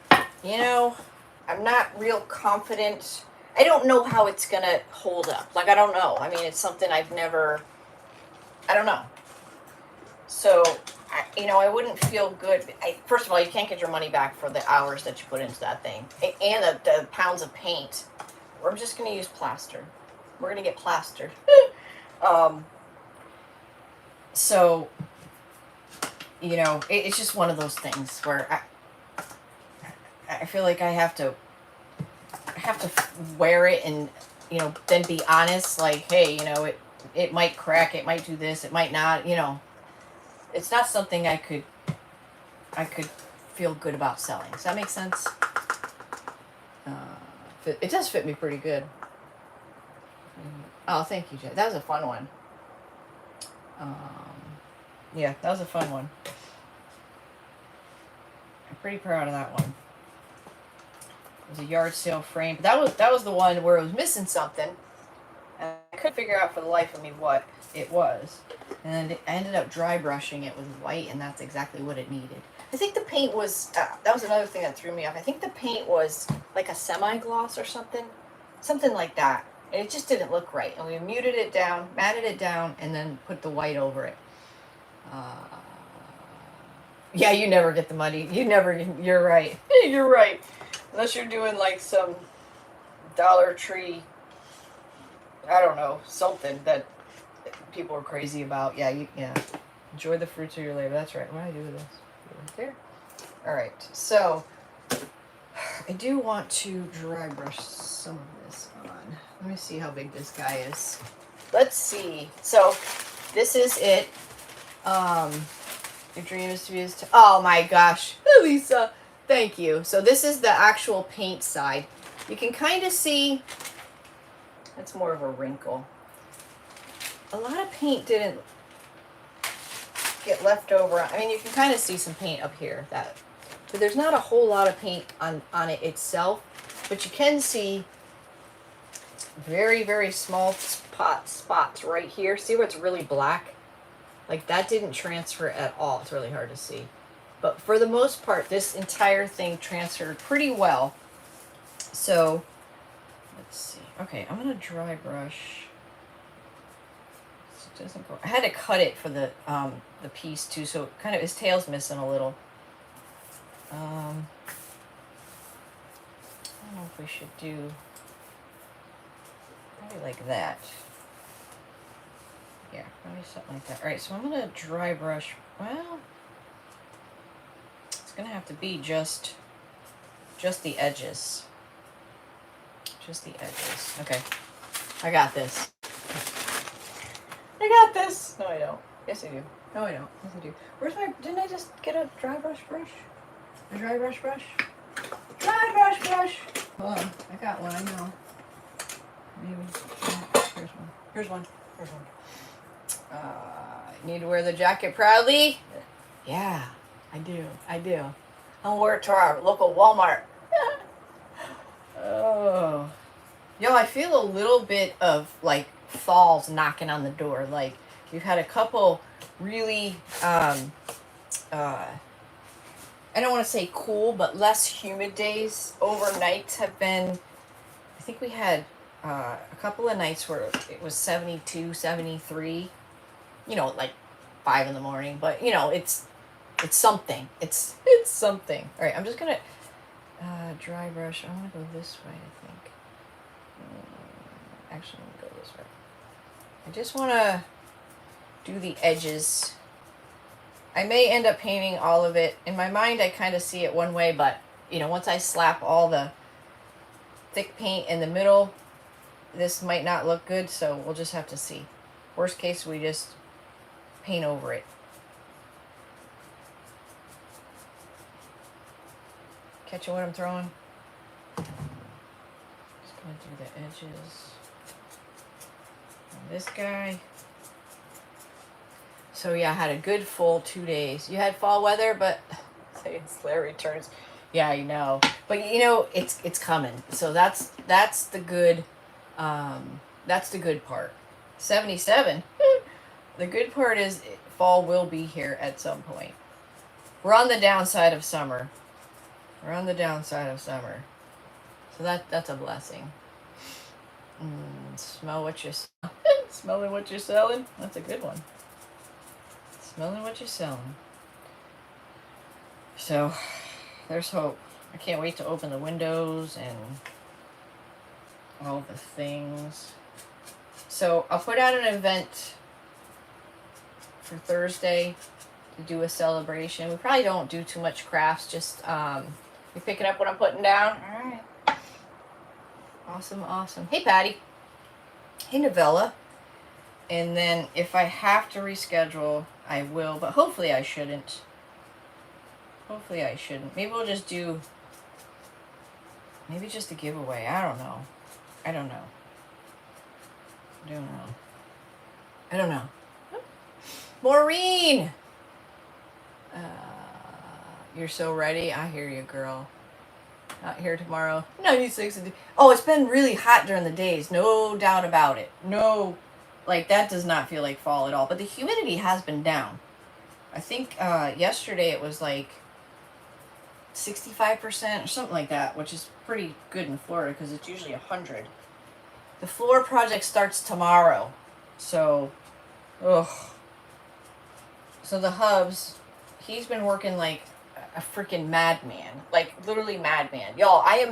I'm not real confident. I don't know how it's gonna hold up. Like, I don't know. I mean, it's something I don't know. So, I wouldn't feel good. First of all, you can't get your money back for the hours that you put into that thing. And the pounds of paint. We're just going to use plaster. We're going to get plastered. So, it's just one of those things where I feel like I have to wear it and, then be honest. Like, hey, it might crack. It might do this. It might not, It's not something I could feel good about selling. Does that make sense? It does fit me pretty good. Oh, thank you, Jay. That was a fun one. Yeah, that was a fun one. I'm pretty proud of that one. It was a yard sale frame. But that was the one where it was missing something. And I couldn't figure out for the life of me what it was. And then I ended up dry brushing it with white, and that's exactly what it needed. I think the paint was, that was another thing that threw me off. I think the paint was like a semi-gloss or something. Something like that. And it just didn't look right. And we muted it down, matted it down, and then put the white over it. Yeah, you never get the money. You're right. You're right. Unless you're doing like some Dollar Tree, I don't know, something that people are crazy about. Yeah, enjoy the fruits of your labor. That's right. What do I do with this? Right there. All right. So I do want to dry brush some of this on. Let me see how big this guy is. Let's see. So this is it. Your dream is to be oh my gosh, Lisa, thank you. So this is the actual paint side. You can kind of see. It's more of a wrinkle. A lot of paint didn't get left over. I mean, you can kind of see some paint up here. But there's not a whole lot of paint on it itself. But you can see very, very small spots right here. See where it's really black? Like, that didn't transfer at all. It's really hard to see. But for the most part, this entire thing transferred pretty well. So, let's see. Okay, I'm going to dry brush. It doesn't go. I had to cut it for the piece too, so kind of his tail's missing a little. I don't know if we should do maybe like that. Yeah, maybe something like that. All right, so I'm going to dry brush. Well, it's going to have to be just the edges. Just the edges. Okay. I got this. I got this. No, I don't. Yes, I do. No, I don't. Yes, I do. Where's my... Didn't I just get a dry brush? A dry brush? Dry brush! Hold on. I got one. I know. Maybe. Here's one. Need to wear the jacket proudly? Yeah, I do. I'll wear it to our local Walmart. Oh. Yo, I feel a little bit of, like, falls knocking on the door. Like, we've had a couple really, I don't want to say cool, but less humid days. Overnights have been, I think we had a couple of nights where it was 72, 73, like 5 in the morning. But, it's something. It's something. All right, I'm just going to dry brush. I want to go this way, I think. Actually, I'm going to go this way. I just want to do the edges. I may end up painting all of it. In my mind, I kind of see it one way, but, once I slap all the thick paint in the middle, this might not look good, so we'll just have to see. Worst case, we just paint over it. Catching what I'm throwing? Just going through the edges. And this guy. So yeah, I had a good full 2 days. You had fall weather, but it's Larry turns. Yeah, you know. But you know, it's coming. So that's the good part. 77. The good part is fall will be here at some point. We're on the downside of summer. We're on the downside of summer. So that's a blessing. Smell what you're smelling what you're selling. That's a good one. Smelling what you're selling. So there's hope. I can't wait to open the windows and all the things. So I'll put out an event for Thursday to do a celebration. We probably don't do too much crafts, just you picking up what I'm putting down? All right. Awesome, awesome. Hey, Patty. Hey, Novella. And then if I have to reschedule, I will, but hopefully I shouldn't. Hopefully I shouldn't. Maybe we'll just do, maybe just a giveaway. I don't know. I don't know. I don't know. I don't know. Maureen! You're so ready. I hear you, girl. Not here tomorrow. 96. Oh, it's been really hot during the days. No doubt about it. No, like that does not feel like fall at all. But the humidity has been down. I think yesterday it was like 65% or something like that, which is pretty good in Florida because it's usually 100. The floor project starts tomorrow. So, ugh. So the hubs, he's been working like a freaking madman, like literally madman. Y'all, I am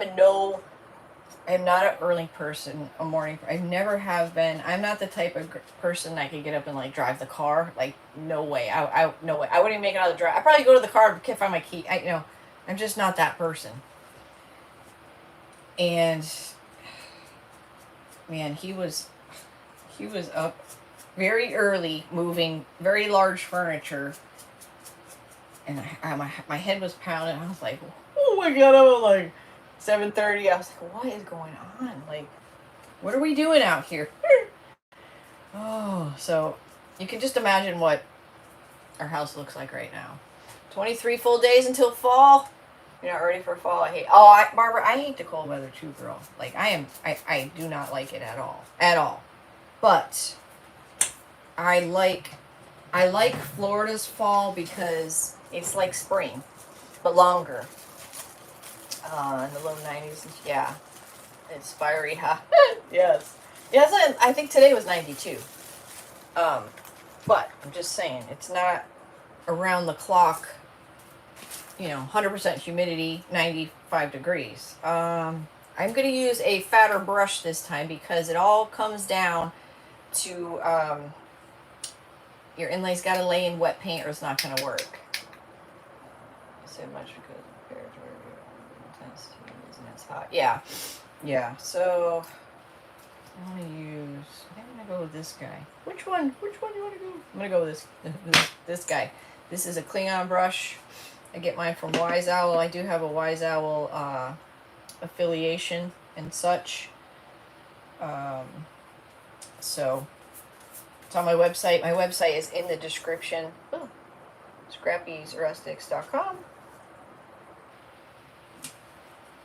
not an early person, a morning. I never have been. I'm not the type of person that can get up and like drive the car. Like no way. No way. I wouldn't even make it out of the drive. I'd probably go to the car and find my key. I'm just not that person. And man, he was up very early moving very large furniture. And my head was pounding. I was like, oh my God, I was like 7:30. I was like, what is going on? Like, what are we doing out here? Oh, so you can just imagine what our house looks like right now. 23 full days until fall. You're not ready for fall. Barbara, I hate the cold weather too, girl. Like I do not like it at all. At all. But I like Florida's fall because it's like spring, but longer. In the low 90s. Yeah. It's fiery, huh? Yes. Yes, I think today was 92. But I'm just saying, it's not around the clock, 100% humidity, 95 degrees. I'm going to use a fatter brush this time because it all comes down to your inlay's got to lay in wet paint or it's not going to work. So much because compared to where intensity isn't as hot. Yeah. So I want to use. I think I'm gonna go with this guy. Which one do you want to go? I'm gonna go with this guy. This is a Klingon brush. I get mine from Wise Owl. I do have a Wise Owl affiliation and such. So it's on my website. My website is in the description. Oh, Rustics.com.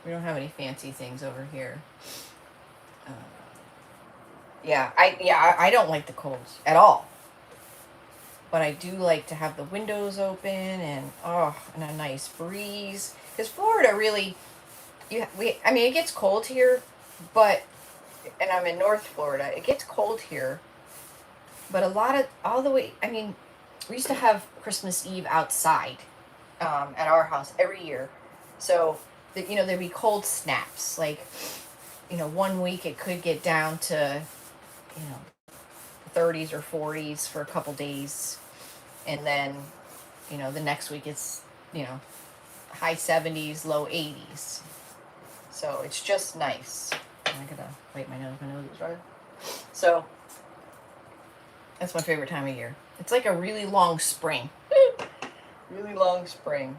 We don't have any fancy things over here. I don't like the colds at all. But I do like to have the windows open and a nice breeze. Because Florida really, it gets cold here, and I'm in North Florida. It gets cold here, but we used to have Christmas Eve outside at our house every year. So, there'd be cold snaps. Like, 1 week it could get down to, 30s or 40s for a couple days. And then, the next week it's, high 70s, low 80s. So it's just nice. I gotta wipe my nose. My nose is dry. So that's my favorite time of year. It's like a really long spring. Really long spring.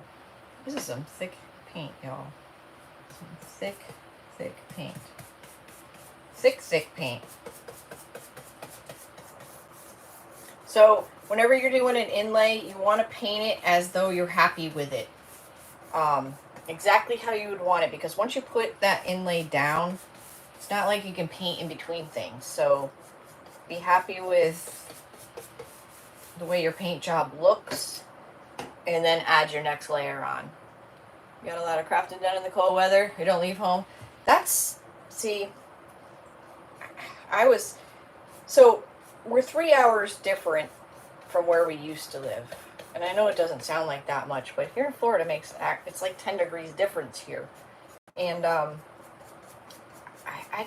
This is some thick paint, y'all. Some thick, thick paint. Thick, thick paint. So whenever you're doing an inlay, you want to paint it as though you're happy with it. Exactly how you would want it, because once you put that inlay down, it's not like you can paint in between things. So be happy with the way your paint job looks, and then add your next layer on. You got a lot of crafting done in the cold weather. You don't leave home. See, so we're 3 hours different from where we used to live. And I know it doesn't sound like that much, but here in Florida it's like 10 degrees difference here. And I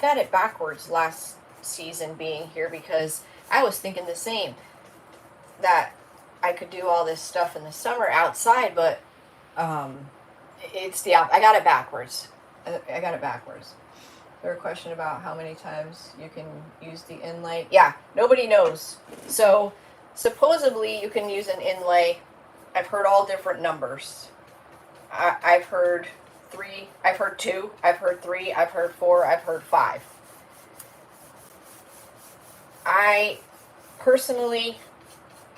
got it backwards last season being here, because I was thinking the same, that I could do all this stuff in the summer outside, but it's the I got it backwards. I got it backwards. There a question about how many times you can use the inlay. Yeah, nobody knows. So supposedly you can use an inlay. I've heard all different numbers. I've heard 3, I've heard 2, I've heard 3, I've heard 4, I've heard 5. I personally,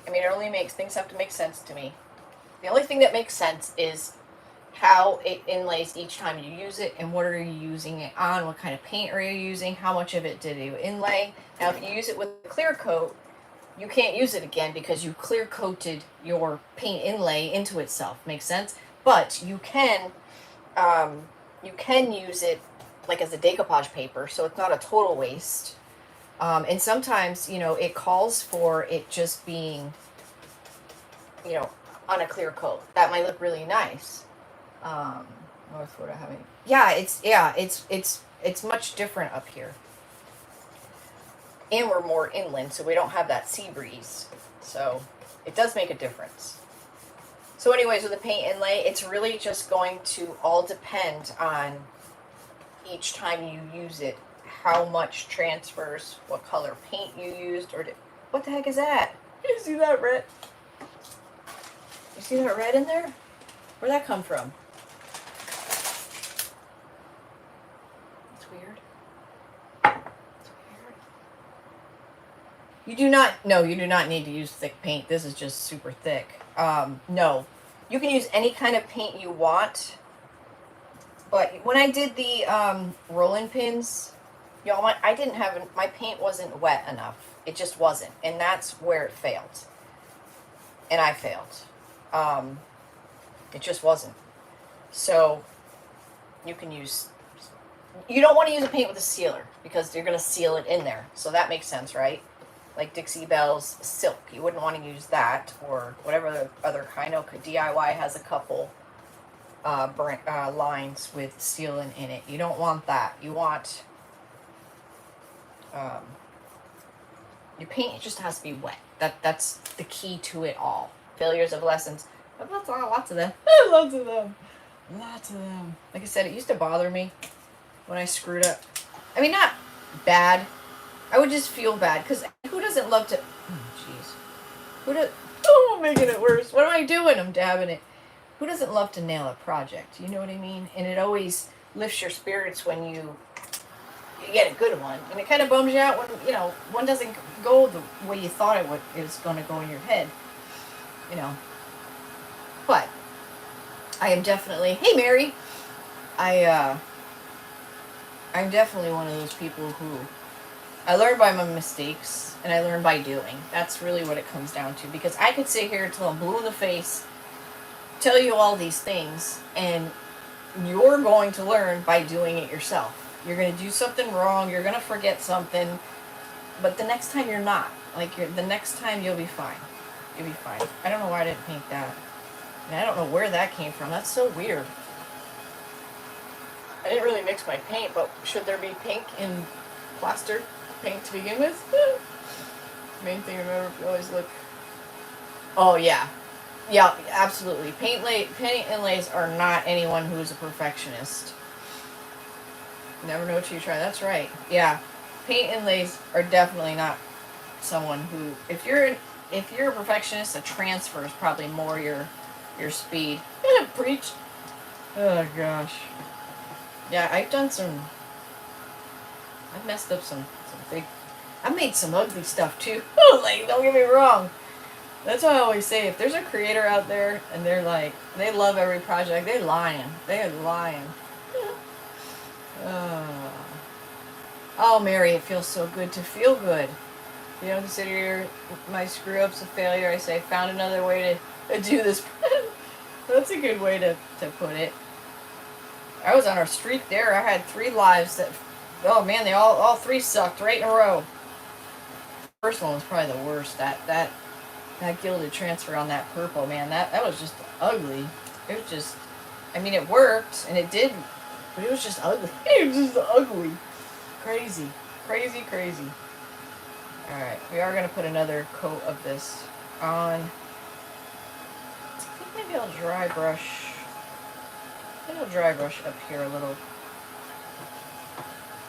it only makes, things have to make sense to me. The only thing that makes sense is how it inlays each time you use it, and what are you using it on, what kind of paint are you using, how much of it did you inlay. Now if you use it with a clear coat, you can't use it again because you clear coated your paint inlay into itself. Makes sense? But you can use it like as a decoupage paper, so it's not a total waste. And sometimes, it calls for it just being, on a clear coat. That might look really nice. North Florida having, it's much different up here. And we're more inland, so we don't have that sea breeze. So it does make a difference. So anyways, with the paint inlay, it's really just going to all depend on each time you use it, how much transfers, what color paint you used, what the heck is that? You see that red? You see that red in there? Where'd that come from? It's weird. You do not need to use thick paint. This is just super thick. No, you can use any kind of paint you want. But when I did the roll-in pins, y'all, my paint wasn't wet enough. It just wasn't, and that's where it failed. And I failed. It just wasn't. So you don't want to use a paint with a sealer, because you're going to seal it in there. So that makes sense, right? Like Dixie Belle's silk. You wouldn't want to use that, or whatever other, I know DIY has a couple lines with sealant in it. You don't want that. You want your paint just has to be wet. That's the key to it all. Failures of lessons. Lots of them. Lots of them. Lots of them. Like I said, it used to bother me when I screwed up. Not bad. I would just feel bad, because who doesn't love to... Oh, jeez. I'm making it worse. What am I doing? I'm dabbing it. Who doesn't love to nail a project? You know what I mean? And it always lifts your spirits when you get a good one. And it kind of bums you out when, one doesn't go the way you thought it was going to go in your head. But I am definitely... Hey, Mary! I'm definitely one of those people who... I learn by my mistakes, and I learn by doing. That's really what it comes down to. Because I could sit here until I'm blue in the face, tell you all these things, and you're going to learn by doing it yourself. You're going to do something wrong, you're going to forget something, but the next time you're not. The next time you'll be fine. You'll be fine. I don't know why I didn't paint that. And I don't know where that came from. That's so weird. I didn't really mix my paint, but should there be pink in plaster paint to begin with? Main thing, remember, if you always look... Oh, yeah. Yeah, absolutely. Paint inlays are not anyone who's a perfectionist. Never know what you try. That's right. Yeah. Paint inlays are definitely not someone who, if you're a perfectionist, a transfer is probably more your speed. Preach. Oh gosh. Yeah, I've messed up some big. I made some ugly stuff too. Like, don't get me wrong. That's why I always say, if there's a creator out there and they're like, they love every project, they're lying. They're lying. Oh, Mary, it feels so good to feel good. You don't consider my screw ups a failure. I say, found another way to do this. That's a good way to put it. I was on a streak there. I had 3 lives that, oh man, they all 3 sucked right in a row. The first one was probably the worst. That gilded transfer on that purple, man, that was just ugly. It was just, I mean, it worked and it did, but it was just ugly. It was just ugly. Crazy. Crazy, crazy. Alright, we are going to put another coat of this on. I think maybe I'll dry brush. Maybe I'll dry brush up here a little.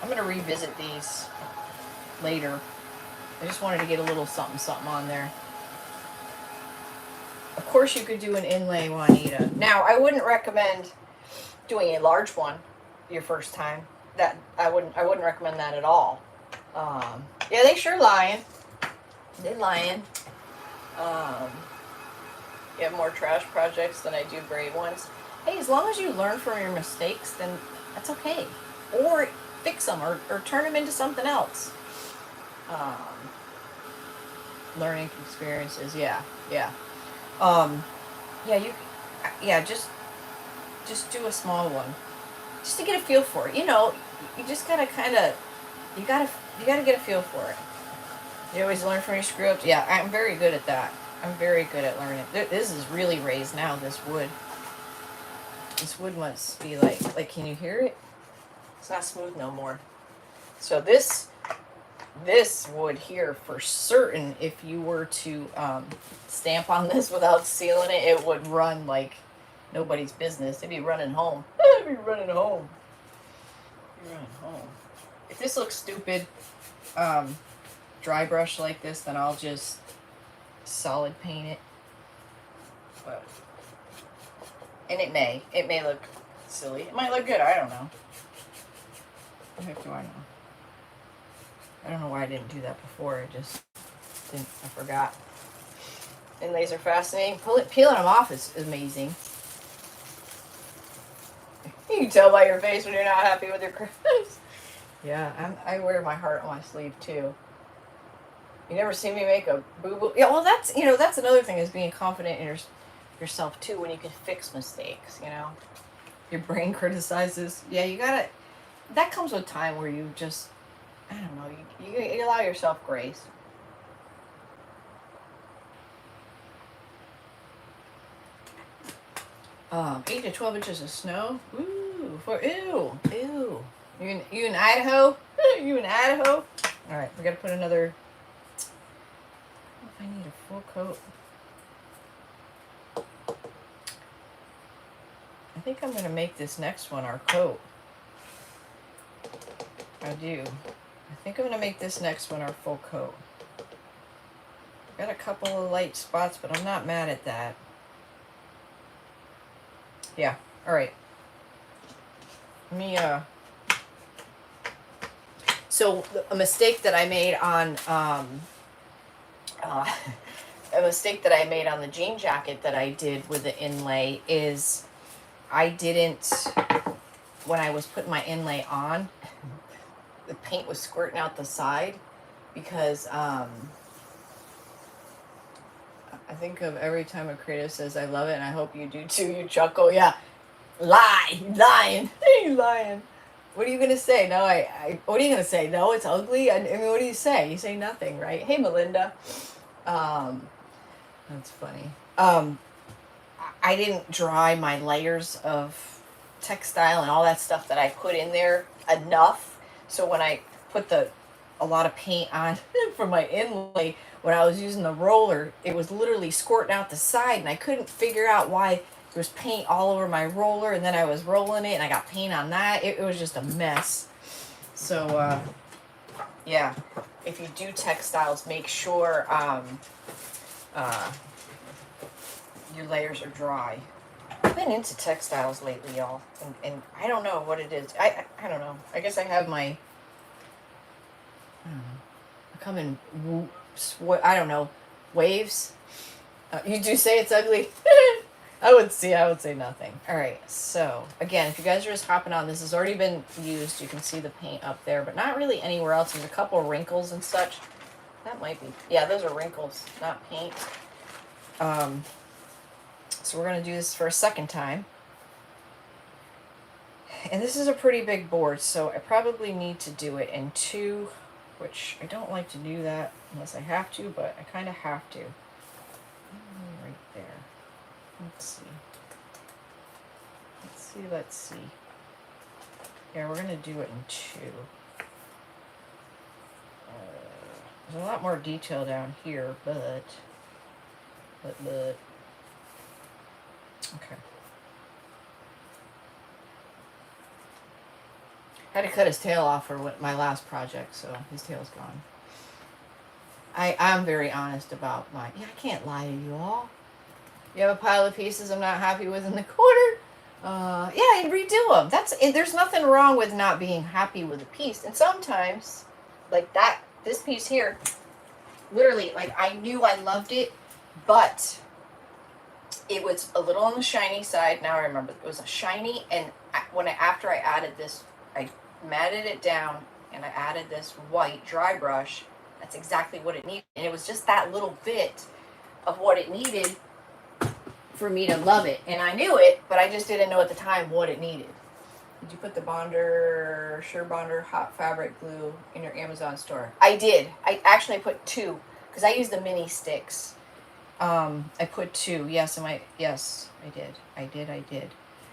I'm going to revisit these later. I just wanted to get a little something on there. Of course you could do an inlay, Juanita. Now, I wouldn't recommend doing a large one your first time. That I wouldn't recommend that at all. Yeah, they sure lying. They're lying. You have more trash projects than I do great ones. Hey, as long as you learn from your mistakes, then that's okay. Or fix them, or turn them into something else. Learning experiences, yeah. Just do a small one, just to get a feel for it. You know, you just gotta you gotta get a feel for it. You always learn from your screw ups. Yeah, I'm very good at that. I'm very good at learning. This is really raised now. This wood must be like. Can you hear it? It's not smooth no more. So this wood here, for certain, if you were to stamp on this without sealing it, it would run like nobody's business. It'd be running home. It'd be running home. If this looks stupid, dry brush like this, then I'll just solid paint it. And it may look silly. It might look good. I don't know. What the heck do I know? I don't know why I didn't do that before. I forgot. Inlays are fascinating. Peeling them off is amazing. You can tell by your face when you're not happy with your crafts. Yeah, I wear my heart on my sleeve too. You never see me make a boo-boo. Yeah, well, that's another thing, is being confident in yourself too, when you can fix mistakes. You know, your brain criticizes. Yeah, you gotta. That comes with time, where you just, I don't know, you allow yourself grace. Um, 8 to 12 inches of snow. Ooh, ew. You in Idaho? You in Idaho? All right, we gotta put another. I don't know if I need a full coat. I think I'm gonna make this next one our coat. I do. I think I'm gonna make this next one our full coat. Got a couple of light spots, but I'm not mad at that. Yeah, all right. Let me, so a mistake that I made on, a mistake that I made on the jean jacket that I did with the inlay is I didn't, when I was putting my inlay on, the paint was squirting out the side, because, I think of every time a creative says, I love it, and I hope you do too, you chuckle. Yeah. Lying. He's lying. What are you going to say? No, what are you going to say? No, it's ugly? I mean, what do you say? You say nothing, right? Hey, Melinda. That's funny. I didn't dry my layers of textile and all that stuff that I put in there enough. So when I put a lot of paint on for my inlay, when I was using the roller, it was literally squirting out the side, and I couldn't figure out why there was paint all over my roller, and then I was rolling it and I got paint on that. It was just a mess. So, yeah, if you do textiles, make sure your layers are dry. I've been into textiles lately, y'all, and I don't know what it is. I don't know. I guess I have my, I don't know. I come in, I don't know, waves. You do say it's ugly? I would say nothing. All right, so again, if you guys are just hopping on, this has already been used. You can see the paint up there, but not really anywhere else. There's a couple of wrinkles and such. That might be, yeah, those are wrinkles, not paint. So we're gonna do this for a second time. And this is a pretty big board, so I probably need to do it in two, which I don't like to do that unless I have to, but I kind of have to. Right there. Let's see. Let's see. Yeah, we're going to do it in two. There's a lot more detail down here, but. Okay. I had to cut his tail off for my last project, so his tail's gone. I'm very honest about my... Yeah, I can't lie to you all. You have a pile of pieces I'm not happy with in the corner. Yeah, and redo them. There's nothing wrong with not being happy with a piece. And sometimes, like this piece here, literally, like I knew I loved it, but it was a little on the shiny side. Now I remember it was a shiny, and after I added this, I matted it down, and I added this white dry brush. That's exactly what it needed, and it was just that little bit of what it needed for me to love it. And I knew it, but I just didn't know at the time what it needed. Did you put the Sure Bonder hot fabric glue in your Amazon store? I did. I actually put two, because I use the mini sticks. I put two. Yes, I did.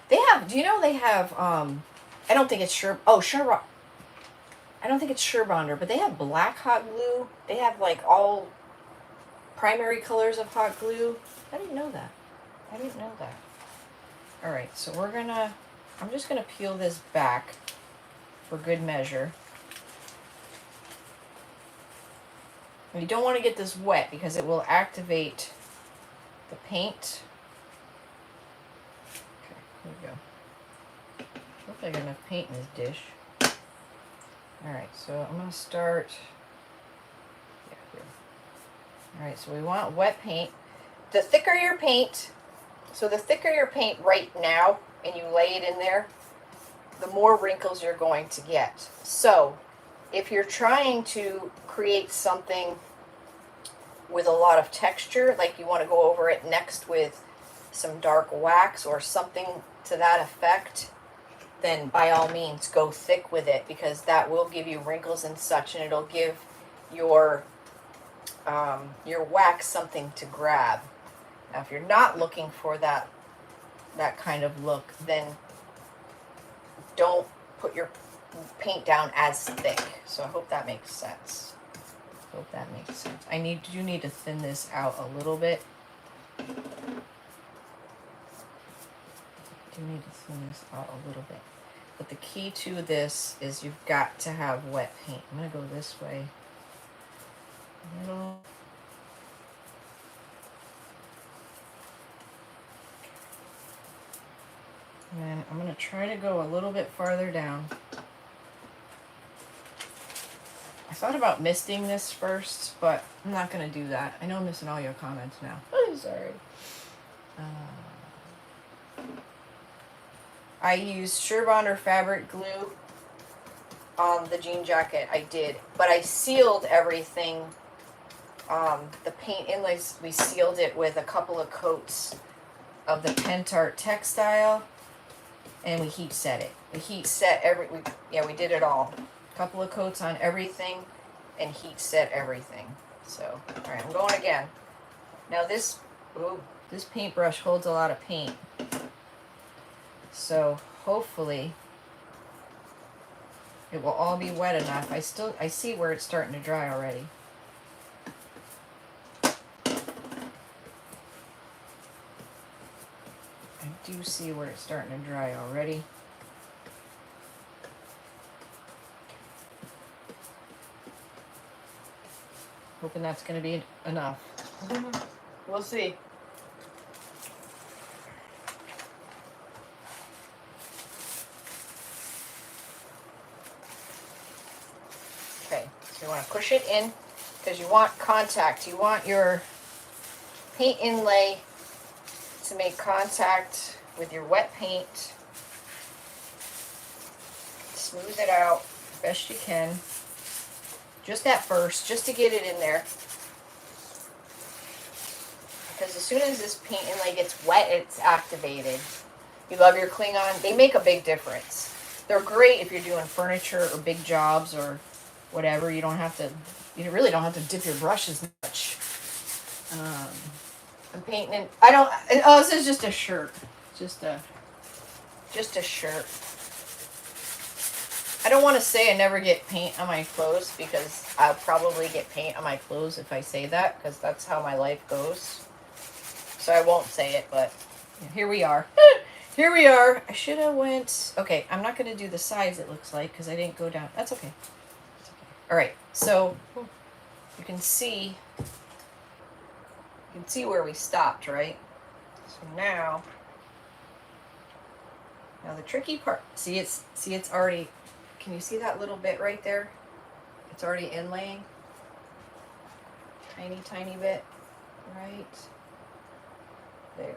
They have, do you know they have, I don't think it's I don't think it's Sure Bonder, but they have black hot glue. They have like all primary colors of hot glue. I didn't know that. All right, so I'm just gonna peel this back for good measure. And you don't want to get this wet because it will activate the paint. Okay, here we go. Hopefully I got enough paint in this dish. All right, so I'm gonna start. Yeah, here. All right, so we want wet paint. The thicker your paint, right now, and you lay it in there, the more wrinkles you're going to get. So if you're trying to create something with a lot of texture, like you want to go over it next with some dark wax or something to that effect, then by all means go thick with it, because that will give you wrinkles and such, and it'll give your wax something to grab. Now if you're not looking for that kind of look, then don't put your paint down as thick. So I hope that makes sense. I do need to thin this out a little bit. But the key to this is you've got to have wet paint. I'm going to go this way. Middle. And then I'm going to try to go a little bit farther down. I thought about misting this first, but I'm not going to do that. I know I'm missing all your comments now. I'm sorry. I used Sure Bonder fabric glue on the jean jacket. I did. But I sealed everything. The paint inlays, we sealed it with a couple of coats of the Pentart textile. And we heat set it. We did it all. A couple of coats on everything and heat set everything. So, all right, I'm going again. Now this paintbrush holds a lot of paint. So hopefully it will all be wet enough. I see where it's starting to dry already. I do see where it's starting to dry already. Hoping that's going to be enough. We'll see. Okay, so you want to push it in because you want contact. You want your paint inlay to make contact with your wet paint. Smooth it out best you can. Just at first, just to get it in there. Because as soon as this paint inlay gets wet, it's activated. You love your Klingon. They make a big difference. They're great if you're doing furniture or big jobs or whatever. You really don't have to dip your brush as much. I'm painting. Oh, this is just a shirt. Just a shirt. I don't want to say I never get paint on my clothes because I'll probably get paint on my clothes if I say that because that's how my life goes. So I won't say it, but here we are. Here we are. I should have went... Okay, I'm not going to do the sides, it looks like, because I didn't go down. That's okay. It's okay. All right, so you can see where we stopped, right? So now the tricky part... See, it's already... Can you see that little bit right there? It's already inlaying. Tiny, tiny bit. Right there.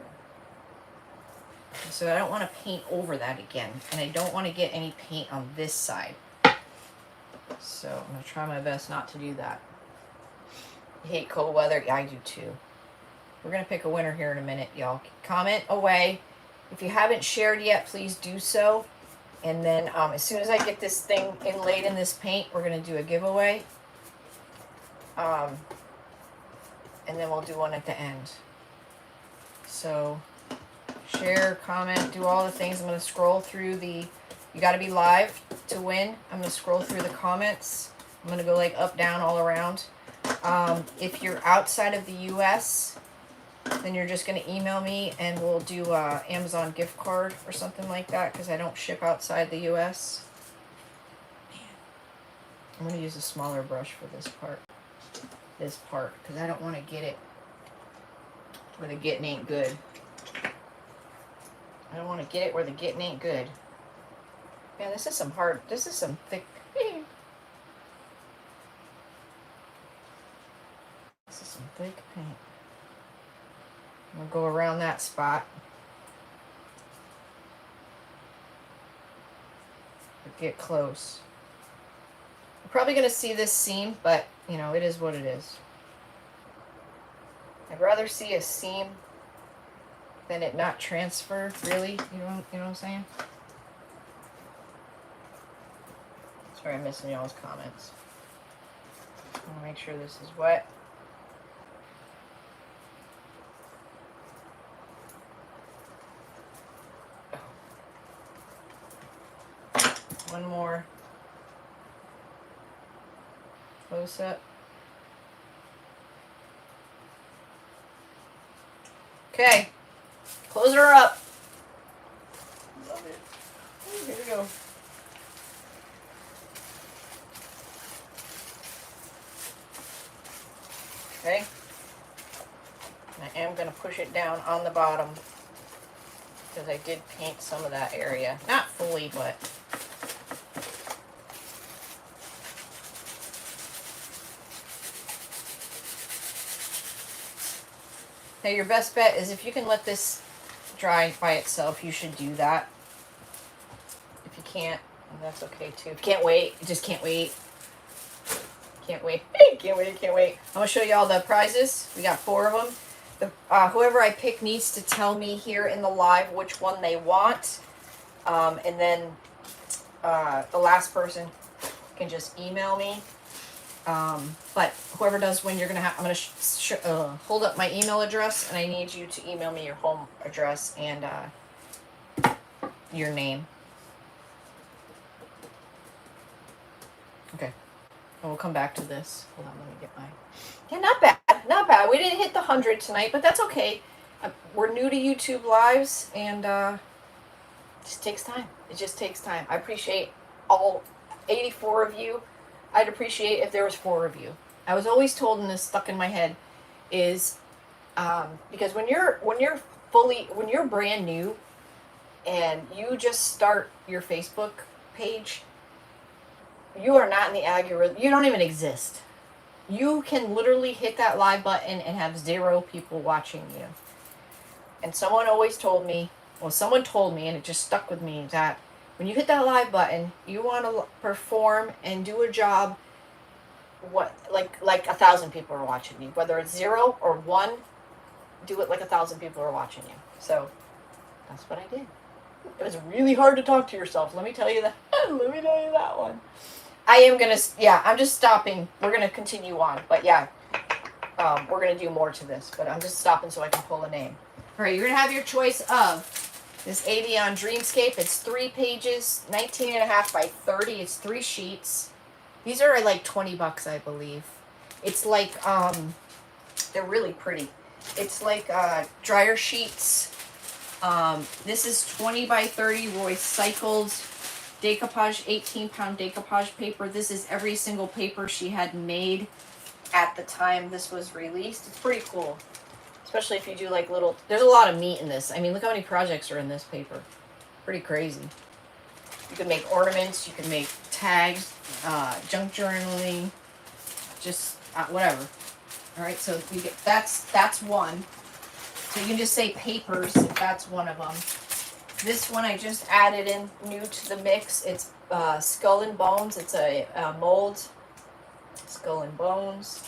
So I don't want to paint over that again. And I don't want to get any paint on this side. So I'm going to try my best not to do that. You hate cold weather? Yeah, I do too. We're going to pick a winner here in a minute, y'all. Comment away. If you haven't shared yet, please do so. And then as soon as I get this thing inlaid in this paint, we're going to do a giveaway. And then we'll do one at the end. So share, comment, do all the things. I'm going to scroll through the... You got to be live to win. I'm going to scroll through the comments. I'm going to go like up, down, all around. If you're outside of the U.S., then you're just going to email me and we'll do a Amazon gift card or something like that because I don't ship outside the U.S. I'm going to use a smaller brush for this part. Because I don't want to get it where the getting ain't good. I don't want to get it where the getting ain't good. Man, this is some thick... This is some thick paint. I'm going to go around that spot. Get close. You're probably going to see this seam, but, you know, it is what it is. I'd rather see a seam than it not transfer, really. You know what I'm saying? Sorry, I'm missing y'all's comments. I want to make sure this is wet. One more close up. Okay, close her up. Love it. Ooh, here we go. Okay, I am going to push it down on the bottom because I did paint some of that area. Not fully, but... Now your best bet is if you can let this dry by itself, you should do that. If you can't, that's okay too. If you can't wait, you just can't wait. Can't wait. Can't wait. I'm going to show you all the prizes. We got 4 of them. Whoever I pick needs to tell me here in the live which one they want. And then the last person can just email me. But whoever does win, you're going to have... I'm going to hold up my email address, and I need you to email me your home address and your name. Okay. And we'll come back to this. Hold on, let me get my... Yeah, not bad. Not bad. We didn't hit the 100 tonight, but that's okay. We're new to YouTube Lives, and it just takes time. It just takes time. I appreciate all 84 of you. I'd appreciate if there was 4 of you. I was always told, and this stuck in my head, is because when you're brand new and you just start your Facebook page, you are not in the algorithm. You don't even exist. You can literally hit that live button and have 0 people watching you. And someone told me, and it just stuck with me, that when you hit that live button, you want to perform and do a job like 1,000 people are watching you. Whether it's 0 or 1, do it like 1,000 people are watching you. So that's what I did. It was really hard to talk to yourself. Let me tell you that. Let me tell you that one. I'm just stopping. We're going to continue on. But yeah, we're going to do more to this. But I'm just stopping so I can pull a name. All right, you're going to have your choice of this Avion Dreamscape. It's 3 pages, 19.5 by 30. It's 3 sheets. These are like $20, I believe. It's like, they're really pretty. It's like dryer sheets. This is 20 by 30 recycled decoupage, 18-pound decoupage paper. This is every single paper she had made at the time this was released. It's pretty cool, especially if you do like little, there's a lot of meat in this. I mean, look how many projects are in this paper. Pretty crazy. You can make ornaments, you can make tags, junk journaling, just whatever. All right, so you get that's one. So you can just say papers if that's one of them. This one I just added in new to the mix. It's Skull and Bones. It's a mold. Skull and Bones.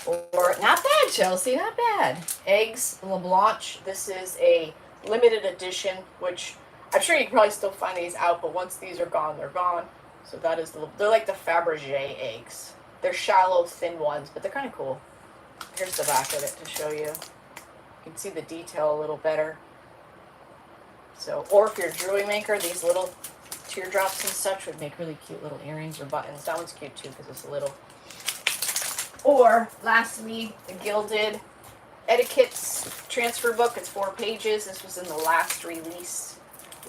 Or, not bad, Chelsea, not bad. Eggs LeBlanc. This is a limited edition, which I'm sure you can probably still find these out, but once these are gone, they're gone. So that is they're like the Fabergé eggs. They're shallow, thin ones, but they're kind of cool. Here's the back of it to show you. You can see the detail a little better. So, or if you're a jewelry maker, these little teardrops and such would make really cute little earrings or buttons. That one's cute too because it's little. Or, lastly, the Gilded Etiquettes transfer book. It's 4 pages. This was in the last release.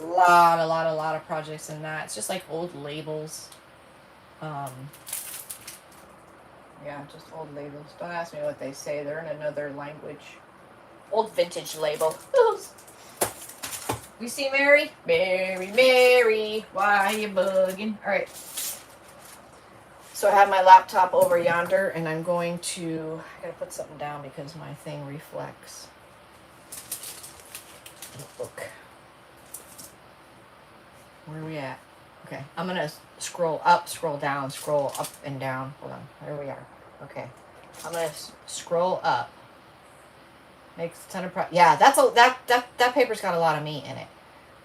A lot of projects in that. It's just like old labels. Yeah, just old labels. Don't ask me what they say. They're in another language. Old vintage label. You see Mary? Mary, why you bugging? All right. So I have my laptop over yonder, and I'm going to, I gotta put something down because my thing reflects. Look. Where are we at? Okay, I'm gonna scroll up, scroll down, scroll up and down. Hold on, there we are. Okay, I'm gonna scroll up. Makes a ton of yeah, that paper's got a lot of meat in it.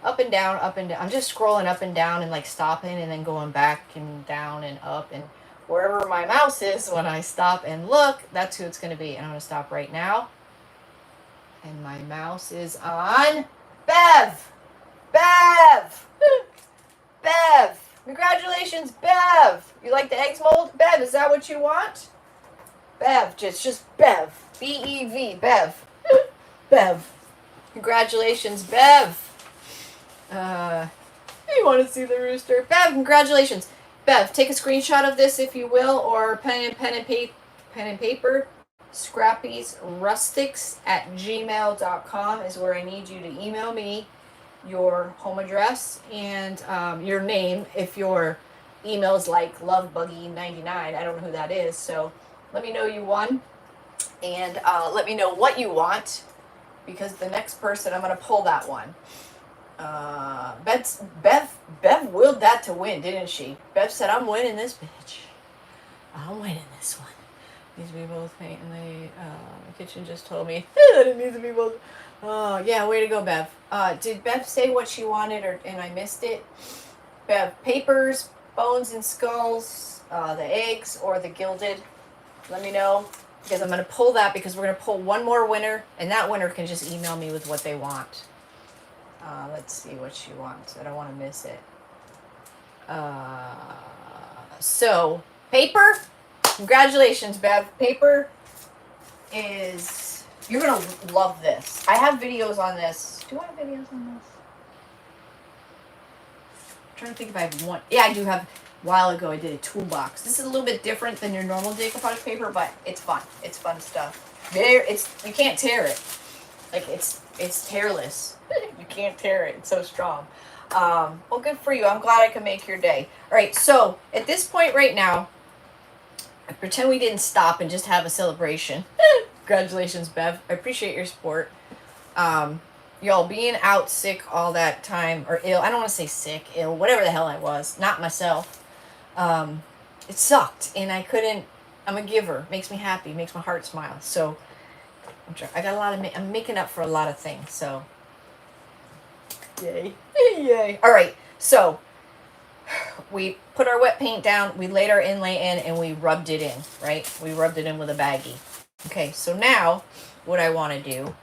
Up and down, up and down. I'm just scrolling up and down and like stopping and then going back and down and up, and wherever my mouse is when I stop and look, that's who it's gonna be. And I'm gonna stop right now. And my mouse is on Bev. Bev. Bev. Congratulations, Bev. You like the eggs mold? Bev, is that what you want? Bev, just Bev. B-E-V, Bev. Bev. Congratulations, Bev. You want to see the rooster? Bev, congratulations. Bev, take a screenshot of this if you will, or pen and paper. Scrappy's Rustics at gmail.com is where I need you to email me your home address and your name. If your email is like lovebuggy99, I don't know who that is, so let me know you won, and let me know what you want, because the next person, I'm going to pull that one. Bev willed that to win, didn't she? Bev said, I'm winning this bitch. I'm winning this one. Needs to be both paint, and the kitchen just told me that it needs to be both. Oh, yeah, way to go, Bev. Did Bev say what she wanted, and I missed it? Bev, papers, bones and skulls, the eggs, or the gilded. Let me know, because I'm going to pull that, because we're going to pull one more winner, and that winner can just email me with what they want. Let's see what she wants. I don't want to miss it. So, paper. Congratulations, Bev. Paper is... You're going to love this. I have videos on this. Do I have videos on this? I'm trying to think if I have one. Yeah, I do have while ago I did a toolbox. This is a little bit different than your normal decoupage paper, but it's fun. It's fun stuff. You can't tear it. Like it's tearless. You can't tear it. It's so strong. Well, good for you. I'm glad I could make your day. All right, so at this point right now, I pretend we didn't stop and just have a celebration. Congratulations, Bev. I appreciate your support. Y'all being out sick all that time, or ill. I don't want to say sick, ill, whatever the hell I was. Not myself. It sucked, and I couldn't. I'm a giver. Makes me happy. Makes my heart smile. So I got a lot of. I'm making up for a lot of things. So yay, yay! All right, so we put our wet paint down. We laid our inlay in, and we rubbed it in. Right? We rubbed it in with a baggie. Okay, so now what I want to do.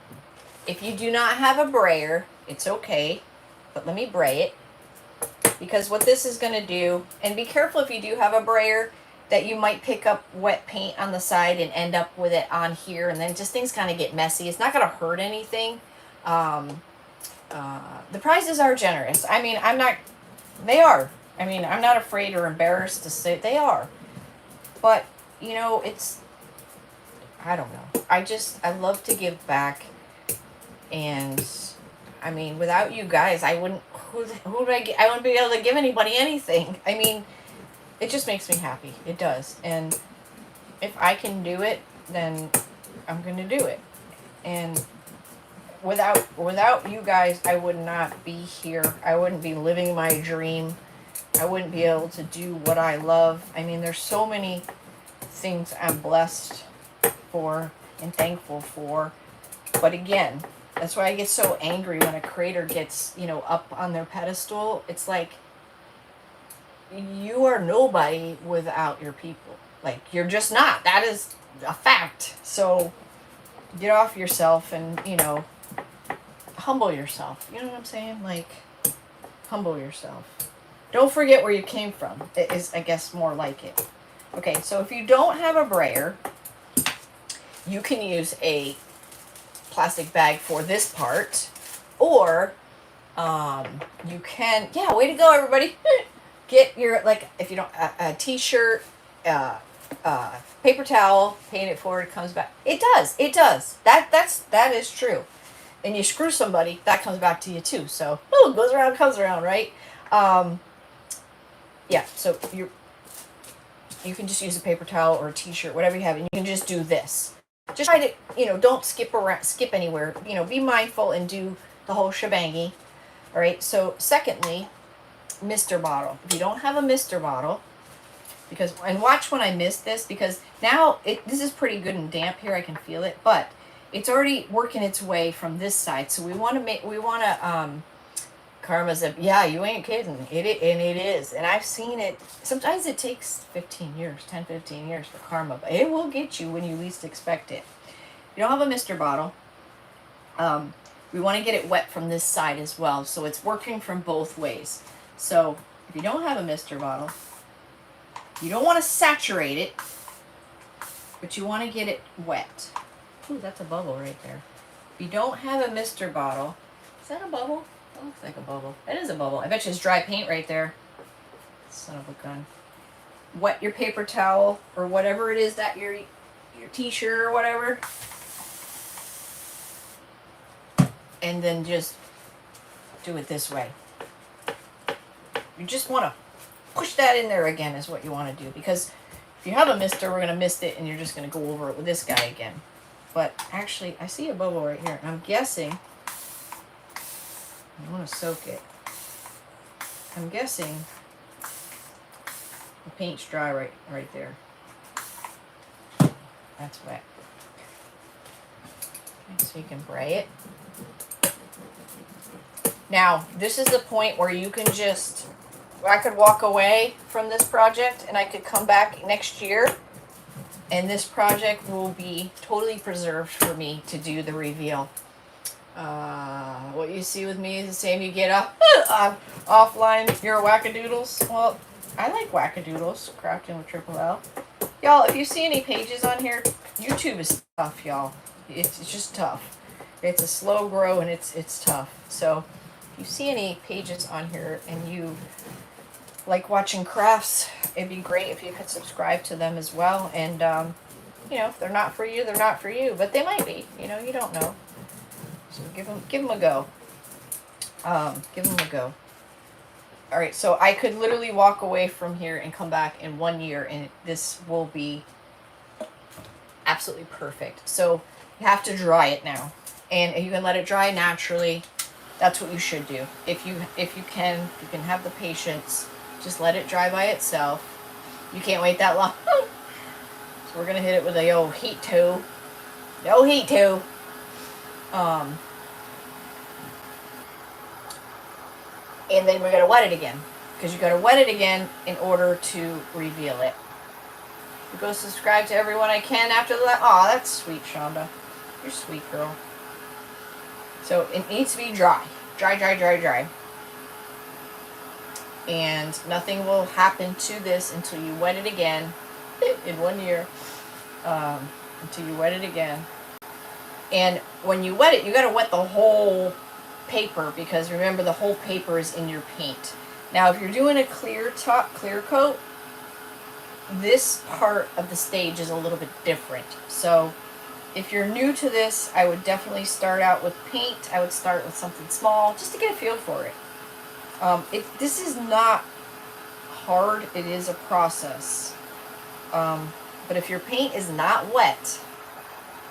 If you do not have a brayer, it's okay, but let me bray it. Because what this is going to do, and be careful if you do have a brayer, that you might pick up wet paint on the side and end up with it on here, and then just things kind of get messy. It's not going to hurt anything. The prizes are generous. I mean, they are. I mean, I'm not afraid or embarrassed to say they are. But, you know, I don't know. I love to give back. And I mean, without you guys, I wouldn't. Who would I get? I wouldn't be able to give anybody anything. I mean, it just makes me happy. It does. And if I can do it, then I'm gonna do it. And without you guys, I would not be here. I wouldn't be living my dream. I wouldn't be able to do what I love. I mean, there's so many things I'm blessed for and thankful for. But again, that's why I get so angry when a creator gets, up on their pedestal. It's like, you are nobody without your people. Like, you're just not. That is a fact. So, get off yourself and, humble yourself. You know what I'm saying? Like, humble yourself. Don't forget where you came from. It is, I guess, more like it. Okay, so if you don't have a brayer, you can use a plastic bag for this part, or you can, way to go, everybody. Get your, like, if you don't, a t-shirt, paper towel, paint it forward, comes back. It does. That is true. And you screw somebody, that comes back to you too. So, goes around, comes around, right? So you can just use a paper towel or a t-shirt, whatever you have, and you can just do this. Just try to, don't skip anywhere. Be mindful and do the whole shebangy. All right. So, secondly, mister bottle. If you don't have a mister bottle, and watch when I miss this, because now this is pretty good and damp here. I can feel it, but it's already working its way from this side. So we want to Karma's a, yeah, you ain't kidding. It is. And I've seen it. Sometimes it takes 15 years for karma, but it will get you when you least expect it. You don't have a mister bottle. We want to get it wet from this side as well. So it's working from both ways. So if you don't have a mister bottle, you don't want to saturate it, but you want to get it wet. Ooh, that's a bubble right there. If you don't have a mister bottle, is that a bubble? That looks like a bubble. That is a bubble. I bet you it's dry paint right there. Son of a gun. Wet your paper towel or whatever it is that your t-shirt or whatever. And then just do it this way. You just want to push that in there again is what you want to do. Because if you have a mister, we're going to mist it and you're just going to go over it with this guy again. But actually, I see a bubble right here. And I'm guessing, I want to soak it. I'm guessing the paint's dry right there. That's wet. Okay, so you can bray it. Now, this is the point where you can just, I could walk away from this project and I could come back next year and this project will be totally preserved for me to do the reveal. What you see with me is the same you get offline. You're a wackadoodles. Well, I like wackadoodles, crafting with Triple L. Y'all, if you see any pages on here, YouTube is tough, y'all. It's just tough. It's a slow grow and it's tough. So if you see any pages on here and you like watching crafts, it'd be great if you could subscribe to them as well. And, you know, if they're not for you, they're not for you. But they might be. You know, you don't know. So give them a go. Give them a go. All right, so I could literally walk away from here and come back in 1 year, and this will be absolutely perfect. So you have to dry it now, and you can let it dry naturally. That's what you should do. If you can have the patience. Just let it dry by itself. You can't wait that long. So we're gonna hit it with a old heat tool. No heat tool. And then we're gonna wet it again, because you gotta wet it again in order to reveal it. You go subscribe to everyone I can after that. Aw, that's sweet, Shonda. You're a sweet girl. So it needs to be dry. Dry, dry, dry, dry. And nothing will happen to this until you wet it again in 1 year. Until you wet it again. And when you wet it, you gotta wet the whole paper, because remember, the whole paper is in your paint. Now, if you're doing a clear coat, this part of the stage is a little bit different. So if you're new to this, I would definitely start out with paint. I would start with something small just to get a feel for it. This is not hard. It is a process. But if your paint is not wet,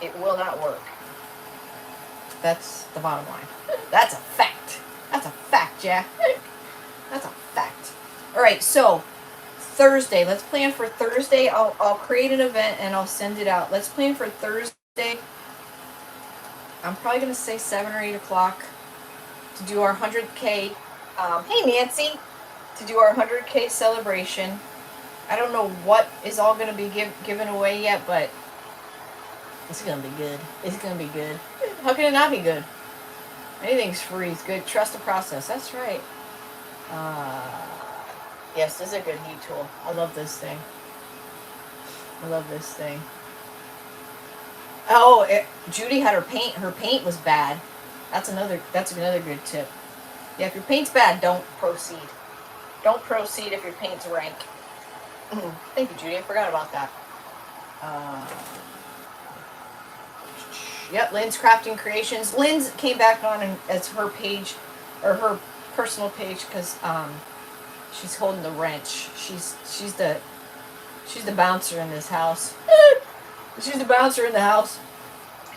it will not work. That's the bottom line. That's a fact. That's a fact, Jack. That's a fact. All right, so Thursday. Let's plan for Thursday. I'll create an event and I'll send it out. Let's plan for Thursday. I'm probably going to say 7 or 8 o'clock to do our 100K. Hey, Nancy. To do our 100K celebration. I don't know what is all going to be given away yet, but it's going to be good. It's going to be good. How can it not be good? Anything's free is good. Trust the process. That's right. Yes, this is a good heat tool. I love this thing. I love this thing. Oh, Judy had her paint. Her paint was bad. That's another good tip. Yeah, if your paint's bad, don't proceed. Don't proceed if your paint's rank. Thank you, Judy. I forgot about that. Yep, Lynn's Crafting Creations. Lynn's came back on as her page, or her personal page, because she's holding the wrench. She's the bouncer in this house. She's the bouncer in the house.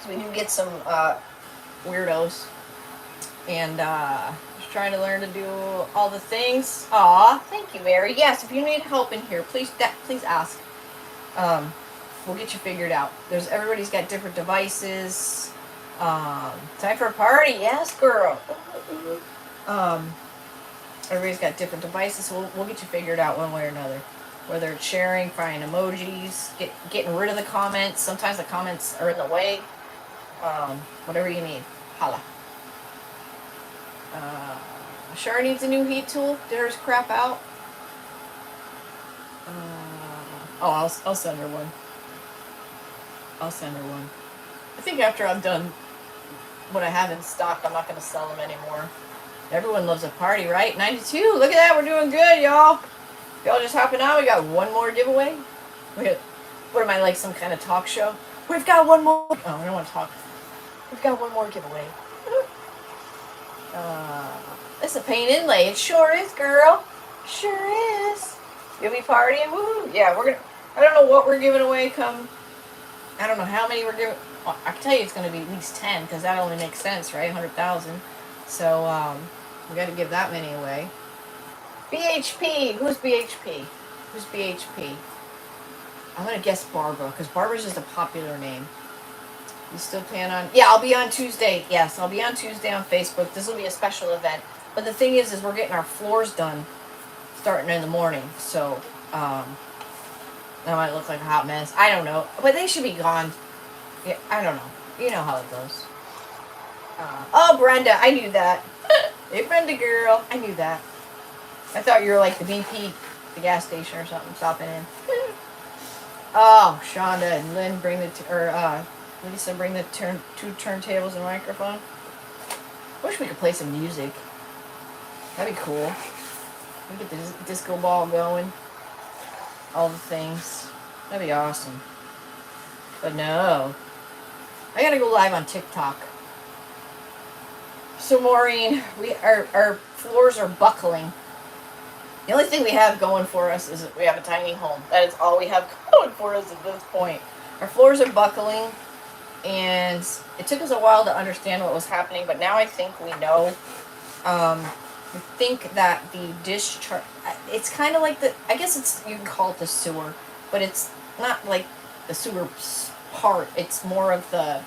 So we do get some weirdos, and just trying to learn to do all the things. Aw, thank you, Mary. Yes, if you need help in here, please ask. We'll get you figured out. Everybody's got different devices. Time for a party, yes, girl. Everybody's got different devices, so we'll get you figured out one way or another. Whether it's sharing, finding emojis, getting rid of the comments. Sometimes the comments are in the way. Whatever you need, holla. Shar needs a new heat tool. Did hers crap out? I'll send her one. I'll send her one. I think after I'm done what I have in stock, I'm not going to sell them anymore. Everyone loves a party, right? 92. Look at that. We're doing good, y'all. Y'all just hopping out. We got one more giveaway. What am I, like some kind of talk show? We've got one more. Oh, I don't want to talk. We've got one more giveaway. It's a paint inlay. It sure is, girl. Sure is. You'll be partying. Woohoo. Yeah, I don't know what we're giving away come. I don't know how many we're giving. Well, I can tell you it's going to be at least 10, because that only makes sense, right? 100,000. So, we got to give that many away. BHP. Who's BHP? Who's BHP? I'm going to guess Barbara, because Barbara's just a popular name. You still plan on... Yeah, I'll be on Tuesday. Yes, I'll be on Tuesday on Facebook. This will be a special event. But the thing is we're getting our floors done starting in the morning. So, that might look like a hot mess. I don't know. But they should be gone. Yeah, I don't know. You know how it goes. Oh, Brenda. I knew that. Hey, Brenda girl. I knew that. I thought you were like the BP, the gas station or something, stopping in. Oh, Shonda and Lynn bring Lisa bring the two turntables and microphone. Wish we could play some music. That'd be cool. We get the disco ball going. All the things. That'd be awesome. But no. I gotta go live on TikTok. So Maureen, our floors are buckling. The only thing we have going for us is that we have a tiny home. That is all we have going for us at this point. Our floors are buckling, and it took us a while to understand what was happening, but now I think we know. We think that the discharge, it's kind of like I guess it's, you can call it the sewer, but it's not like the sewer part. It's more of the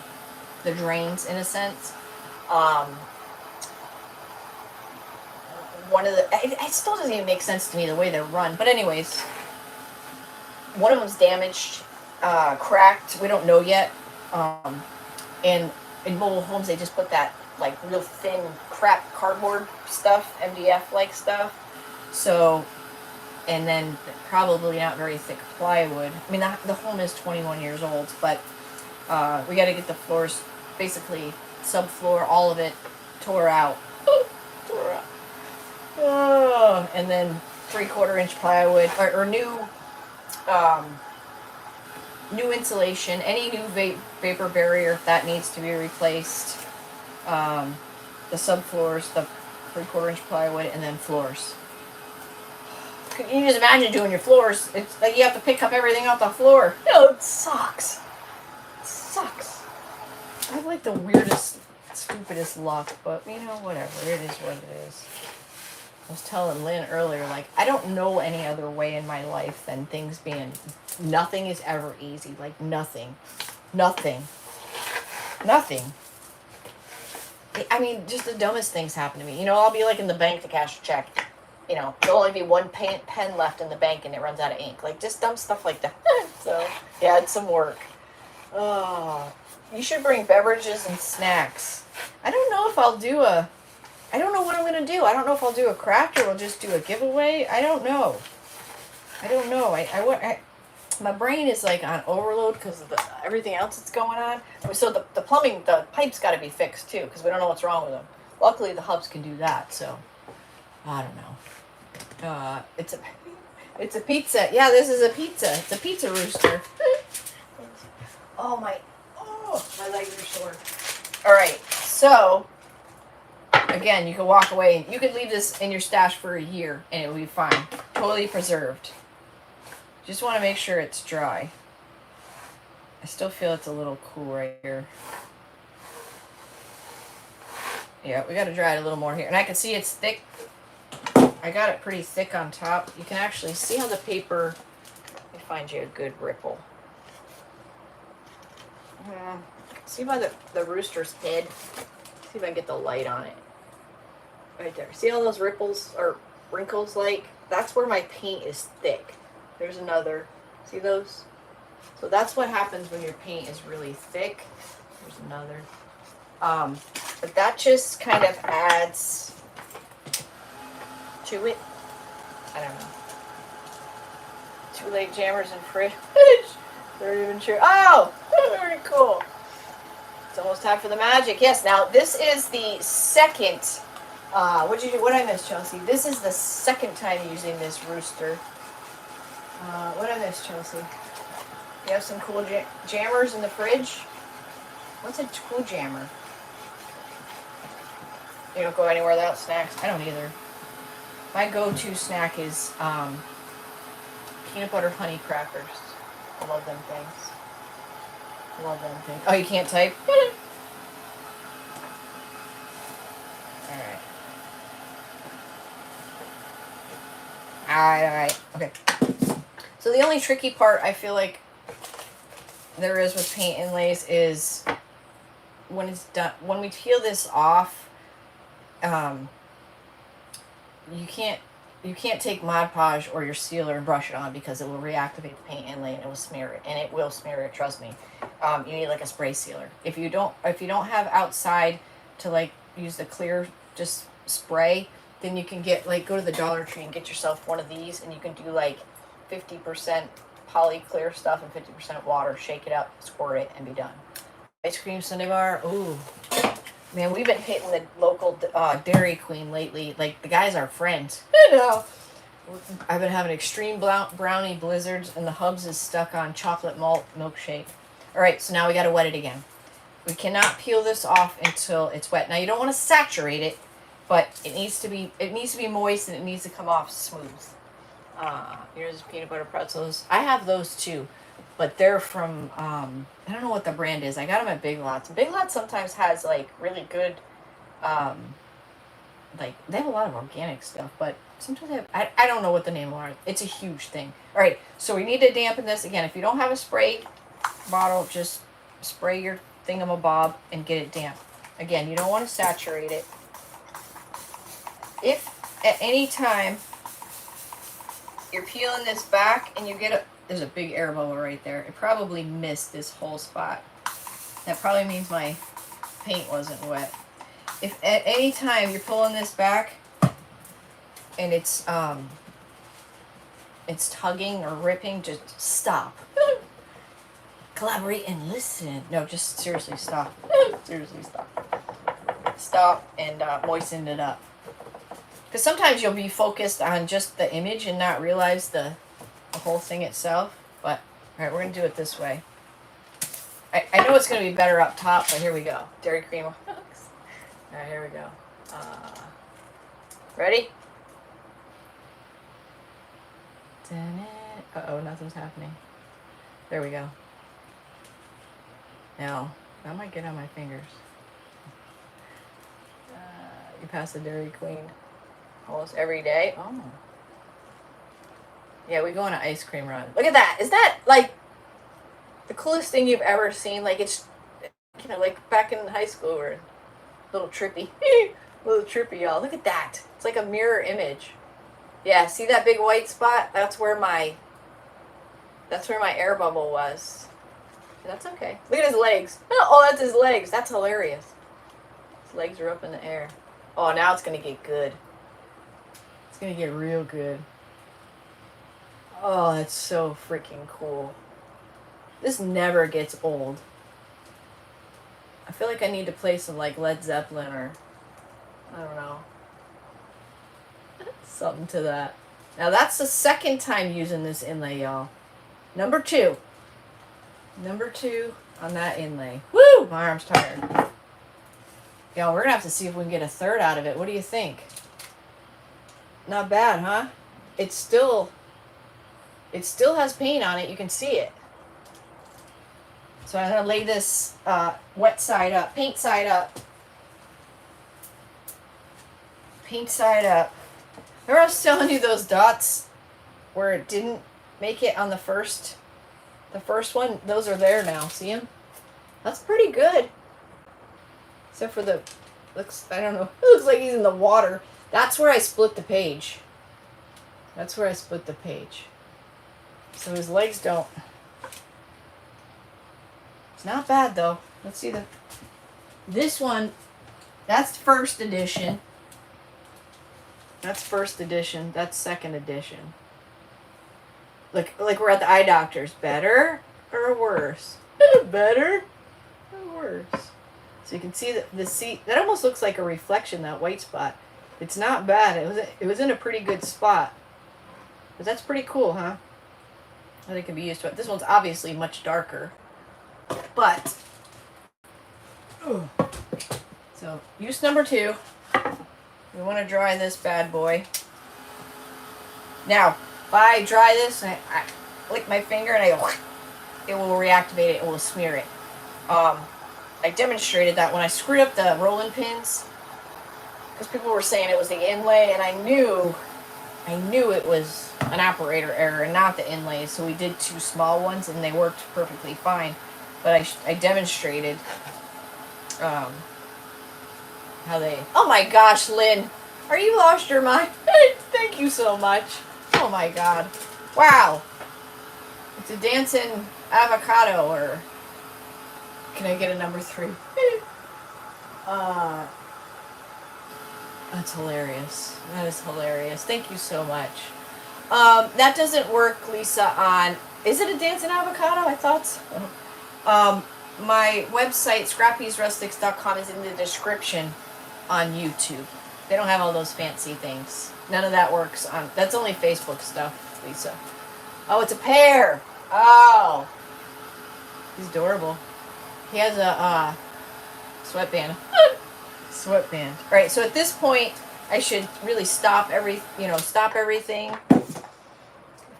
drains in a sense. One of the, it still doesn't even make sense to me the way they're run. But anyways, one of them's damaged, cracked. We don't know yet. And in mobile homes, they just put that like real thin crap cardboard stuff, MDF like stuff. So, and then probably not very thick plywood. I mean, the home is 21 years old, but we got to get the floors, basically subfloor, all of it tore out. Tore out. Oh, and then 3/4 inch plywood or new new insulation, any new vapor barrier if that needs to be replaced. The subfloors, the 3/4 inch plywood, and then floors. Can you just imagine doing your floors? It's like you have to pick up everything off the floor. No, it sucks. It sucks. I have like the weirdest, stupidest luck, but you know, whatever. It is what it is. I was telling Lynn earlier, like, I don't know any other way in my life than things being, nothing is ever easy. Like, nothing. Nothing. Nothing. I mean, just the dumbest things happen to me. You know, I'll be like in the bank to cash a check. You know, there'll only be one pen left in the bank and it runs out of ink. Like, just dumb stuff like that. So, yeah, it's some work. Oh, you should bring beverages and snacks. I don't know if I'll do I don't know what I'm going to do. I don't know if I'll do a craft or I'll just do a giveaway. I don't know. My brain is like on overload because of everything else that's going on. So the plumbing, the pipes got to be fixed too because we don't know what's wrong with them. Luckily, the hubs can do that. So, I don't know. It's a pizza. Yeah, this is a pizza. It's a pizza rooster. my legs are sore. All right, so again, you can walk away. You could leave this in your stash for a year and it will be fine. Totally preserved. Just want to make sure it's dry. I still feel it's a little cool right here. Yeah, we got to dry it a little more here. And I can see it's thick. I got it pretty thick on top. You can actually see how the paper, let me find you a good ripple. See by the rooster's head. See if I can get the light on it. Right there. See all those ripples or wrinkles like? That's where my paint is thick. There's another. See those? So that's what happens when your paint is really thick. There's another. But that just kind of adds to it. I don't know. 2 leg jammers and fridge. They're even sure. Oh, very cool. It's almost time for the magic. Yes. Now this is the second. What did I miss, Chelsea? This is the second time using this rooster. What did I miss, Chelsea? You have some cool jammers in the fridge. What's a cool jammer? You don't go anywhere without snacks. I don't either. My go-to snack is peanut butter honey crackers. I love them things. Oh, you can't type? Alright. Okay. So the only tricky part I feel like there is with paint inlays is when it's done, when we peel this off, you can't take Mod Podge or your sealer and brush it on because it will reactivate the paint inlay and it will smear it, and it will smear it, trust me. You need like a spray sealer. If you don't have outside to like use the clear just spray, then you can get go to the Dollar Tree and get yourself one of these, and you can do like 50% poly clear stuff and 50% water, shake it up, squirt it, and be done. Ice cream sundae bar. Ooh, man, we've been hitting the local Dairy Queen lately. Like, the guy's our friend. You know. I've been having extreme brownie blizzards, and the hubs is stuck on chocolate malt milkshake. All right, so now we got to wet it again. We cannot peel this off until it's wet. Now you don't want to saturate it, but it needs to be moist, and it needs to come off smooth. Here's peanut butter pretzels. I have those too, but they're from I don't know what the brand is. I got them at Big Lots. Big Lots sometimes has like really good like they have a lot of organic stuff, but sometimes they have, I don't know what the name are. It's a huge thing. All right, so we need to dampen this again. If you don't have a spray bottle, just spray your thingamabob and get it damp. Again, you don't want to saturate it. If at any time you're peeling this back and you get there's a big air bubble right there. It probably missed this whole spot. That probably means my paint wasn't wet. If at any time you're pulling this back and it's tugging or ripping, just stop. Collaborate and listen. No, just seriously stop. Seriously stop. Stop and moisten it up. Because sometimes you'll be focused on just the image and not realize the whole thing itself. But, all right, we're going to do it this way. I know it's going to be better up top, but here we go. Dairy cream. All right, here we go. Ready? Uh-oh, nothing's happening. There we go. Now, that might get on my fingers. You pass the Dairy Queen almost every day. Oh. Yeah, we go on an ice cream run. Look at that. Is that, like, the coolest thing you've ever seen? Like, it's, you know, like back in high school, or a little trippy. Little trippy, y'all. Look at that. It's like a mirror image. Yeah, see that big white spot? That's where my air bubble was. That's okay. Look at his legs. Oh, that's his legs. That's hilarious. His legs are up in the air. Oh, now it's going to get good. It's going to get real good. Oh, that's so freaking cool. This never gets old. I feel like I need to play some, like, Led Zeppelin or, I don't know, something to that. Now, that's the second time using this inlay, y'all. Number 2. Number 2 on that inlay. Woo! My arm's tired. Y'all, we're going to have to see if we can get a third out of it. What do you think? Not bad, huh? It still has paint on it. You can see it. So I'm going to lay this wet side up, paint side up. Paint side up. Remember I was telling you those dots where it didn't make it on the first one? Those are there now. See them? That's pretty good. Except for the, I don't know. It looks like he's in the water. That's where I split the page. That's where I split the page. So his legs don't. It's not bad though. Let's see this one. That's first edition. That's first edition. That's second edition. Like we're at the eye doctor's. Better or worse? Better or worse? So you can see the seat. That almost looks like a reflection, that white spot. It's not bad. It was in a pretty good spot. But that's pretty cool, huh? I think it can be used to it. This one's obviously much darker. But, so use number 2. We want to dry this bad boy. Now, if I dry this, and I lick my finger and it will reactivate it, it will smear it. I demonstrated that when I screwed up the rolling pins, because people were saying it was the inlay, and I knew it was an operator error and not the inlays, so we did 2 small ones and they worked perfectly fine. But I demonstrated how they... Oh my gosh, Lynn! Are you lost your mind? Thank you so much. Oh my god. Wow. It's a dancing avocado, or... Can I get a number 3? That's hilarious. That is hilarious. Thank you so much. That doesn't work, Lisa, on... Is it a dancing avocado? I thought so. My website, scrappysrustics.com, is in the description on YouTube. They don't have all those fancy things. None of that works on. That's only Facebook stuff, Lisa. Oh, it's a pear. Oh, he's adorable. He has a sweatband. Sweatband. All right. So at this point, I should really stop everything.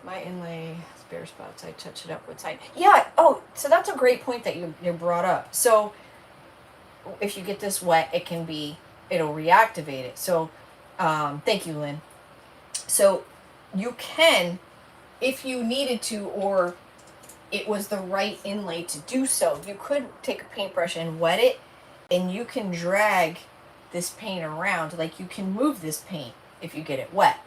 My inlay bare spots, I touch it up with time. Yeah. Oh, so that's a great point that you brought up. So if you get this wet, it'll reactivate it. So, thank you, Lynn. So you can, if you needed to, or it was the right inlay to do so, you could take a paintbrush and wet it, and you can drag this paint around. Like, you can move this paint if you get it wet.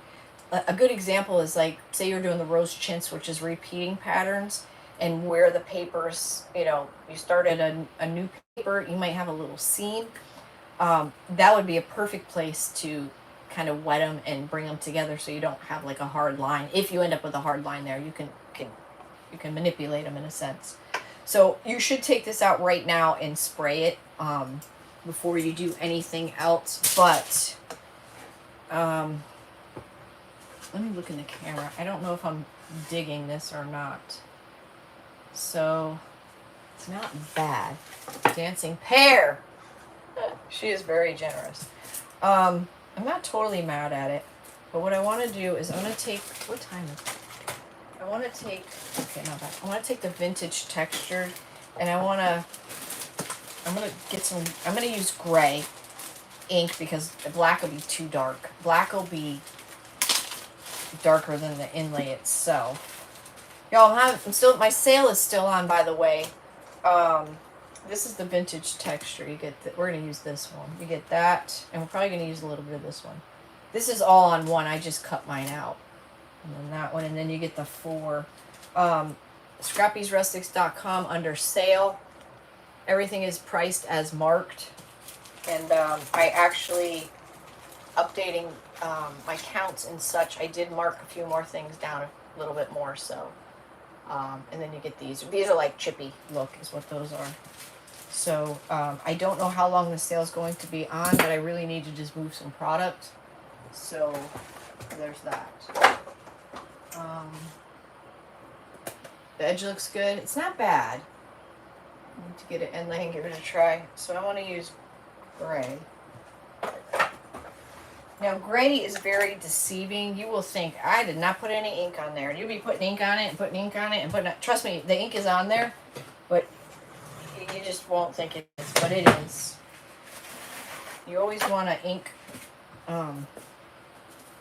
A good example is, like, say you're doing the rose chintz, which is repeating patterns, and where the papers, you started a new paper, you might have a little seam. That would be a perfect place to kind of wet them and bring them together, so you don't have like a hard line. If you end up with a hard line there, you can manipulate them in a sense. So you should take this out right now and spray it before you do anything else. But let me look in the camera. I don't know if I'm digging this or not. So it's not bad. Dancing pear. She is very generous. I'm not totally mad at it, but what I want to do is I'm going to take, what time is it? I want to take, okay, not bad. I want to take the vintage textured, and I'm going to use gray ink because the black will be too dark. Black will be darker than the inlay itself. Y'all, my sale is still on, by the way. This is the vintage texture. We're going to use this one. You get that, and we're probably going to use a little bit of this one. This is all on one. I just cut mine out. And then that one, and then you get the 4. Scrappysrustics.com under sale. Everything is priced as marked. And I actually, updating my counts and such, I did mark a few more things down a little bit more, so. And then you get these. These are like chippy look is what those are. So I don't know how long the sale is going to be on, but I really need to just move some product. So there's that. The edge looks good. It's not bad. I need to get it inlay and give it a try. So I want to use gray. Now, gray is very deceiving. You will think, I did not put any ink on there. You'll be putting ink on it and putting ink on it and putting it. Trust me, the ink is on there, but you just won't think it is, but it is. You always want to ink,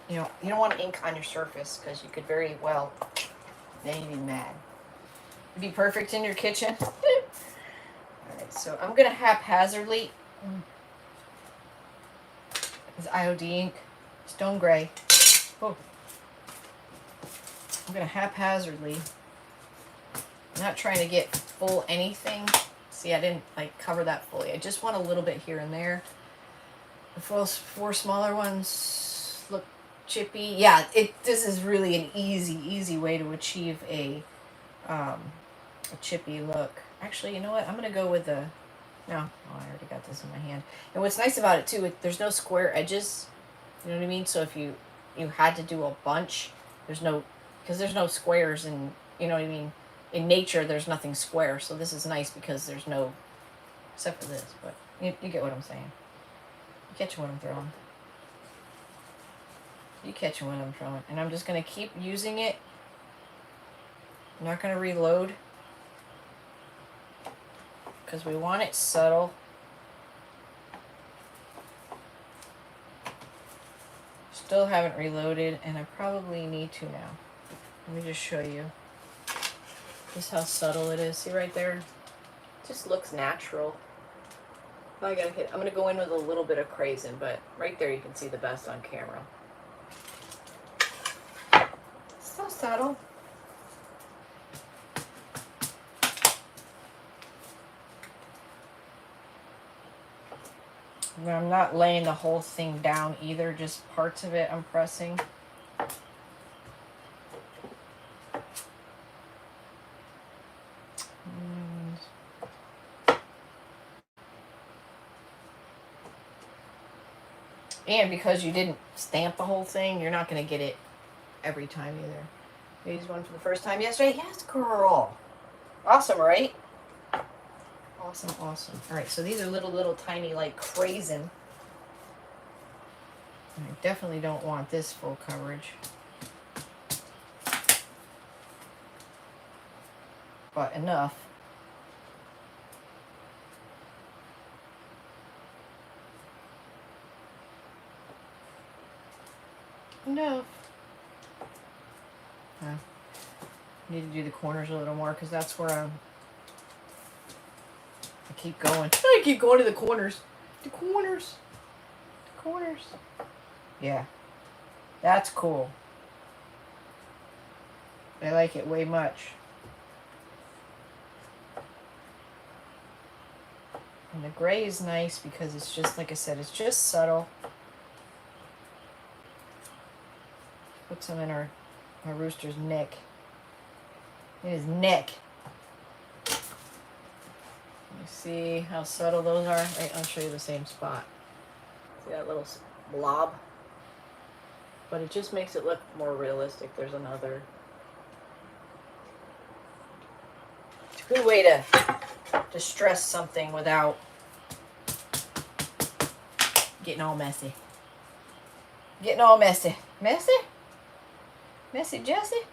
you don't want to ink on your surface because you could very well, then you'd be mad. It'd be perfect in your kitchen. Alright, so I'm going to haphazardly, this IOD ink, stone gray. Oh. I'm going to haphazardly, I'm not trying to get full anything. See, I didn't cover that fully. I just want a little bit here and there. The 4 smaller ones look chippy. Yeah, this is really an easy way to achieve a chippy look. Actually, you know what? I'm going to go with the... No, I already got this in my hand. And what's nice about it, too, there's no square edges. You know what I mean? So if you had to do a bunch, there's no squares, and you know what I mean? In nature, there's nothing square. So this is nice because there's no... Except for this, but you get what I'm saying. You catch what I'm throwing. You catch what I'm throwing. And I'm just going to keep using it. I'm not going to reload, because we want it subtle. Still haven't reloaded, and I probably need to now. Let me just show you. Just how subtle it is. See right there? It just looks natural. I'm going to go in with a little bit of crayon, but right there you can see the best on camera. So subtle. I'm not laying the whole thing down either, just parts of it I'm pressing. And because you didn't stamp the whole thing, you're not going to get it every time either. You used one for the first time yesterday? Yes, girl. Awesome, right? Awesome, awesome. All right, so these are little tiny, like, craisin. I definitely don't want this full coverage. But enough. Enough. Need to do the corners a little more because that's where I keep going. I keep going to the corners. The corners. The corners. Yeah. That's cool. I like it way much. And the gray is nice because it's just, like I said, it's just subtle. Put some in our rooster's neck. In his neck. Let me see how subtle those are. Right, I'll show you the same spot. See that little blob? But it just makes it look more realistic. There's another. It's a good way to stress something without getting all messy. Getting all messy. Messy? Messy Jessie?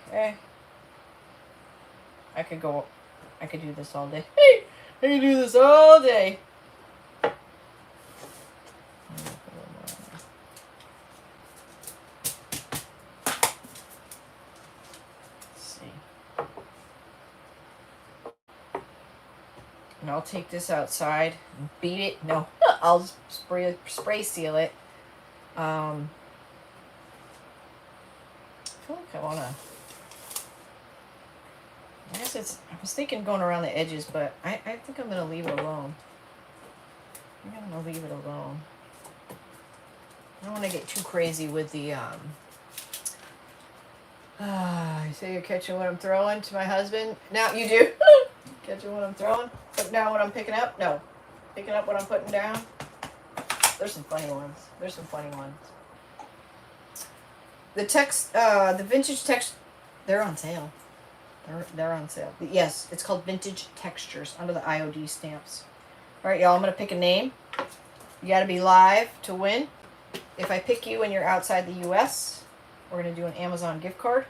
Okay. I could do this all day. Hey! I could do this all day. And I'll take this outside and beat it. No, I'll spray seal it. I feel like I wanna. I guess I was thinking going around the edges, but I think I'm gonna leave it alone. I think I'm gonna leave it alone. I don't want to get too crazy with the you say you're catching what I'm throwing to my husband. Now you do. Catching what I'm throwing. Putting down what I'm picking up. No, picking up what I'm putting down. There's some funny ones. There's some funny ones. The vintage text. They're on sale. They're on sale. Yes, it's called Vintage Textures under the IOD stamps. All right, y'all. I'm gonna pick a name. You got to be live to win. If I pick you and you're outside the U.S., we're going to do an Amazon gift card.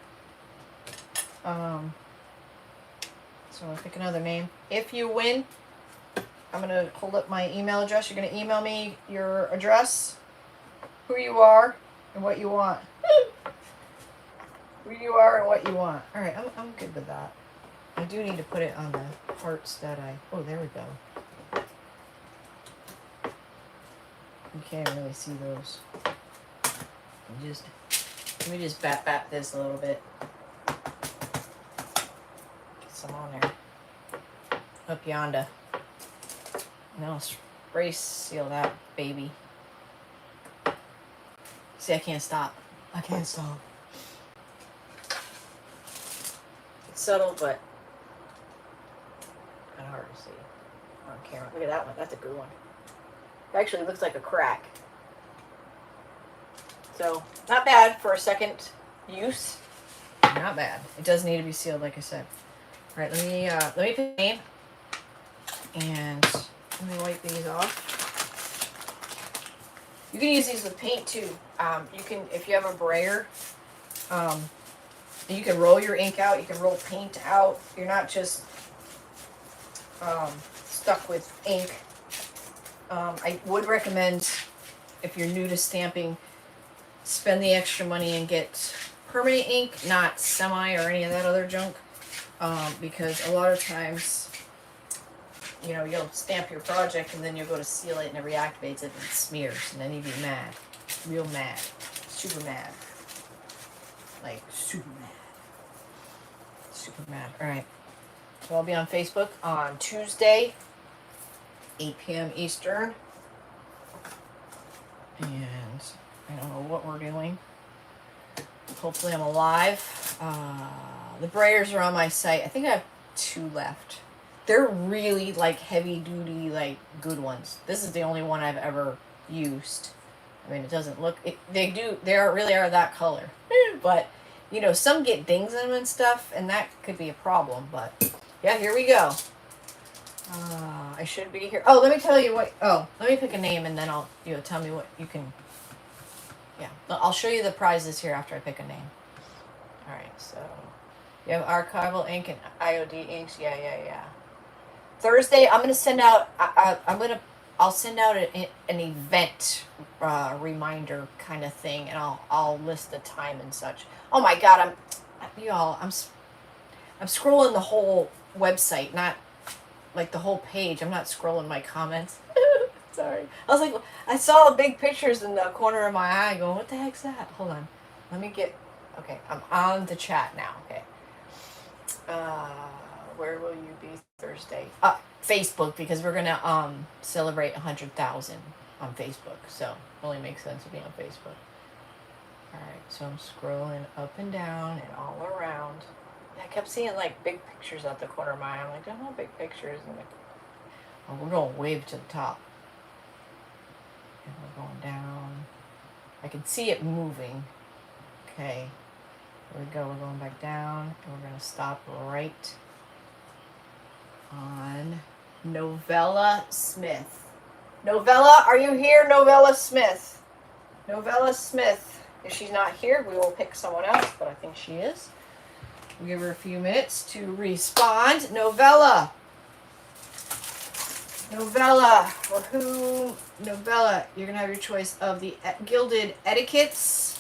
So I'm going to pick another name. If you win, I'm going to hold up my email address. You're going to email me your address, who you are, and what you want. Who you are and what you want. All right, I'm good with that. I do need to put it on the parts that oh, there we go. You can't really see those. Let me just bat this a little bit. Get some on there. Up yonder. And I'll spray seal that baby. See, I can't stop. I can't stop. It's subtle, but kind of hard to see on camera. Look at that one. That's a good one. It actually looks like a crack. So, not bad for a second use. Not bad. It does need to be sealed, like I said. All right, let me pick a name. And let me wipe these off. You can use these with paint too. You can, if you have a brayer, you can roll your ink out. You can roll paint out. You're not just stuck with ink. I would recommend, if you're new to stamping, spend the extra money and get permanent ink, not semi or any of that other junk, because a lot of times, you know, you'll stamp your project and then you'll go to seal it and it reactivates it and it smears, and then you'd be mad, real mad, super mad, like super mad. All right, so I'll be on Facebook on Tuesday, 8 p.m. Eastern, and I don't know what we're doing. Hopefully I'm alive. The brayers are on my site. I think I have 2 left. They're really like heavy duty, like good ones. This is the only one I've ever used. I mean, it doesn't look. Really are that color, but you know, some get dings in them and stuff, and that could be a problem. But yeah, here we go. I should be here. Oh, let me tell you what. Oh, let me pick a name, and then you'll tell me what you can. Yeah, I'll show you the prizes here after I pick a name. All right, so you have archival ink and IOD inks. Yeah. Thursday, I'm gonna send out. I'll send out an event reminder kind of thing, and I'll list the time and such. Oh my God, I'm scrolling the whole website, not like the whole page. I'm not scrolling my comments. Sorry. I was like, I saw big pictures in the corner of my eye going, what the heck's that? Hold on. Let me get, okay, I'm on the chat now, okay. Where will you be Thursday? Facebook, because we're going to celebrate 100,000 on Facebook, so it only makes sense to be on Facebook. Alright, so I'm scrolling up and down and all around. I kept seeing like big pictures out the corner of my eye. I'm like, I don't want big pictures. And like, oh, we're going way to the top. And we're going down. I can see it moving. Okay. Here we go. We're going back down. And we're going to stop right on Novella Smith. Novella, are you here? Novella Smith. Novella Smith. If she's not here, we will pick someone else, but I think she is. We'll give her a few minutes to respond. Novella. Novella, or who? Novella, you're going to have your choice of the Gilded Etiquettes.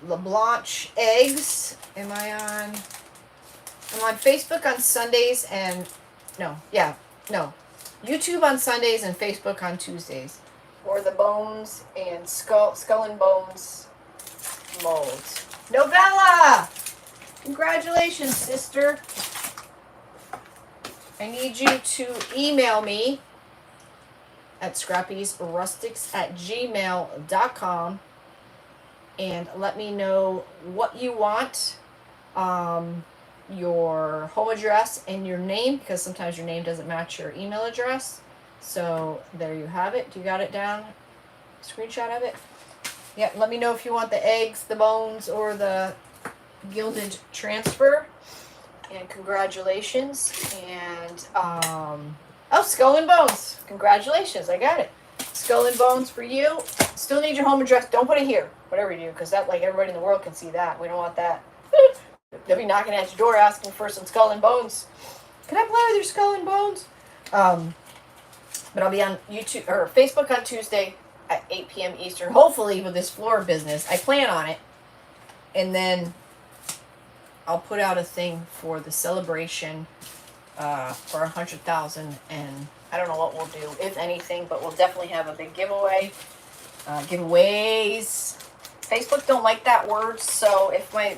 LeBlanc Eggs. I'm on Facebook on Sundays and... No. YouTube on Sundays and Facebook on Tuesdays. Or the Bones and Skull and Bones molds. Novella! Congratulations, sister. I need you to email me at scrappysrustics@gmail.com and let me know what you want, your home address and your name, because sometimes your name doesn't match your email address. So there you have it. You got it down? Screenshot of it? Yeah, let me know if you want the eggs, the bones, or the gilded transfer. And congratulations. And Skull and Bones. Congratulations, I got it. Skull and Bones for you. Still need your home address. Don't put it here, whatever you do, because that, like, everybody in the world can see that. We don't want that. They'll be knocking at your door asking for some Skull and Bones. Can I play with your Skull and Bones? But I'll be on YouTube or Facebook on Tuesday at 8 p.m. Eastern. Hopefully with this floor business. I plan on it. And then I'll put out a thing for the celebration for 100,000, and I don't know what we'll do, if anything, but we'll definitely have a big giveaway. Giveaways. Facebook don't like that word, so if my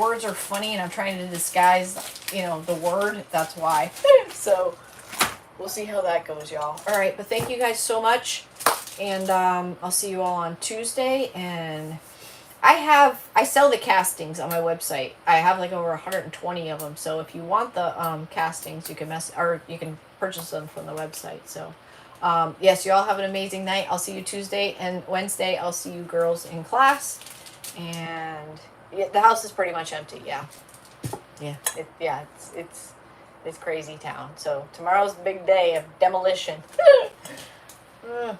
words are funny and I'm trying to disguise, the word, that's why. So we'll see how that goes, y'all. All right, but thank you guys so much, and I'll see you all on Tuesday. And I sell the castings on my website. I have like over 120 of them. So if you want the castings, you can you can purchase them from the website. So yes, you all have an amazing night. I'll see you Tuesday, and Wednesday I'll see you girls in class. And the house is pretty much empty. Yeah. It's crazy town. So tomorrow's the big day of demolition.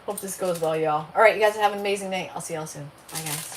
Hope this goes well, y'all. All right, you guys have an amazing night. I'll see y'all soon. Bye, guys.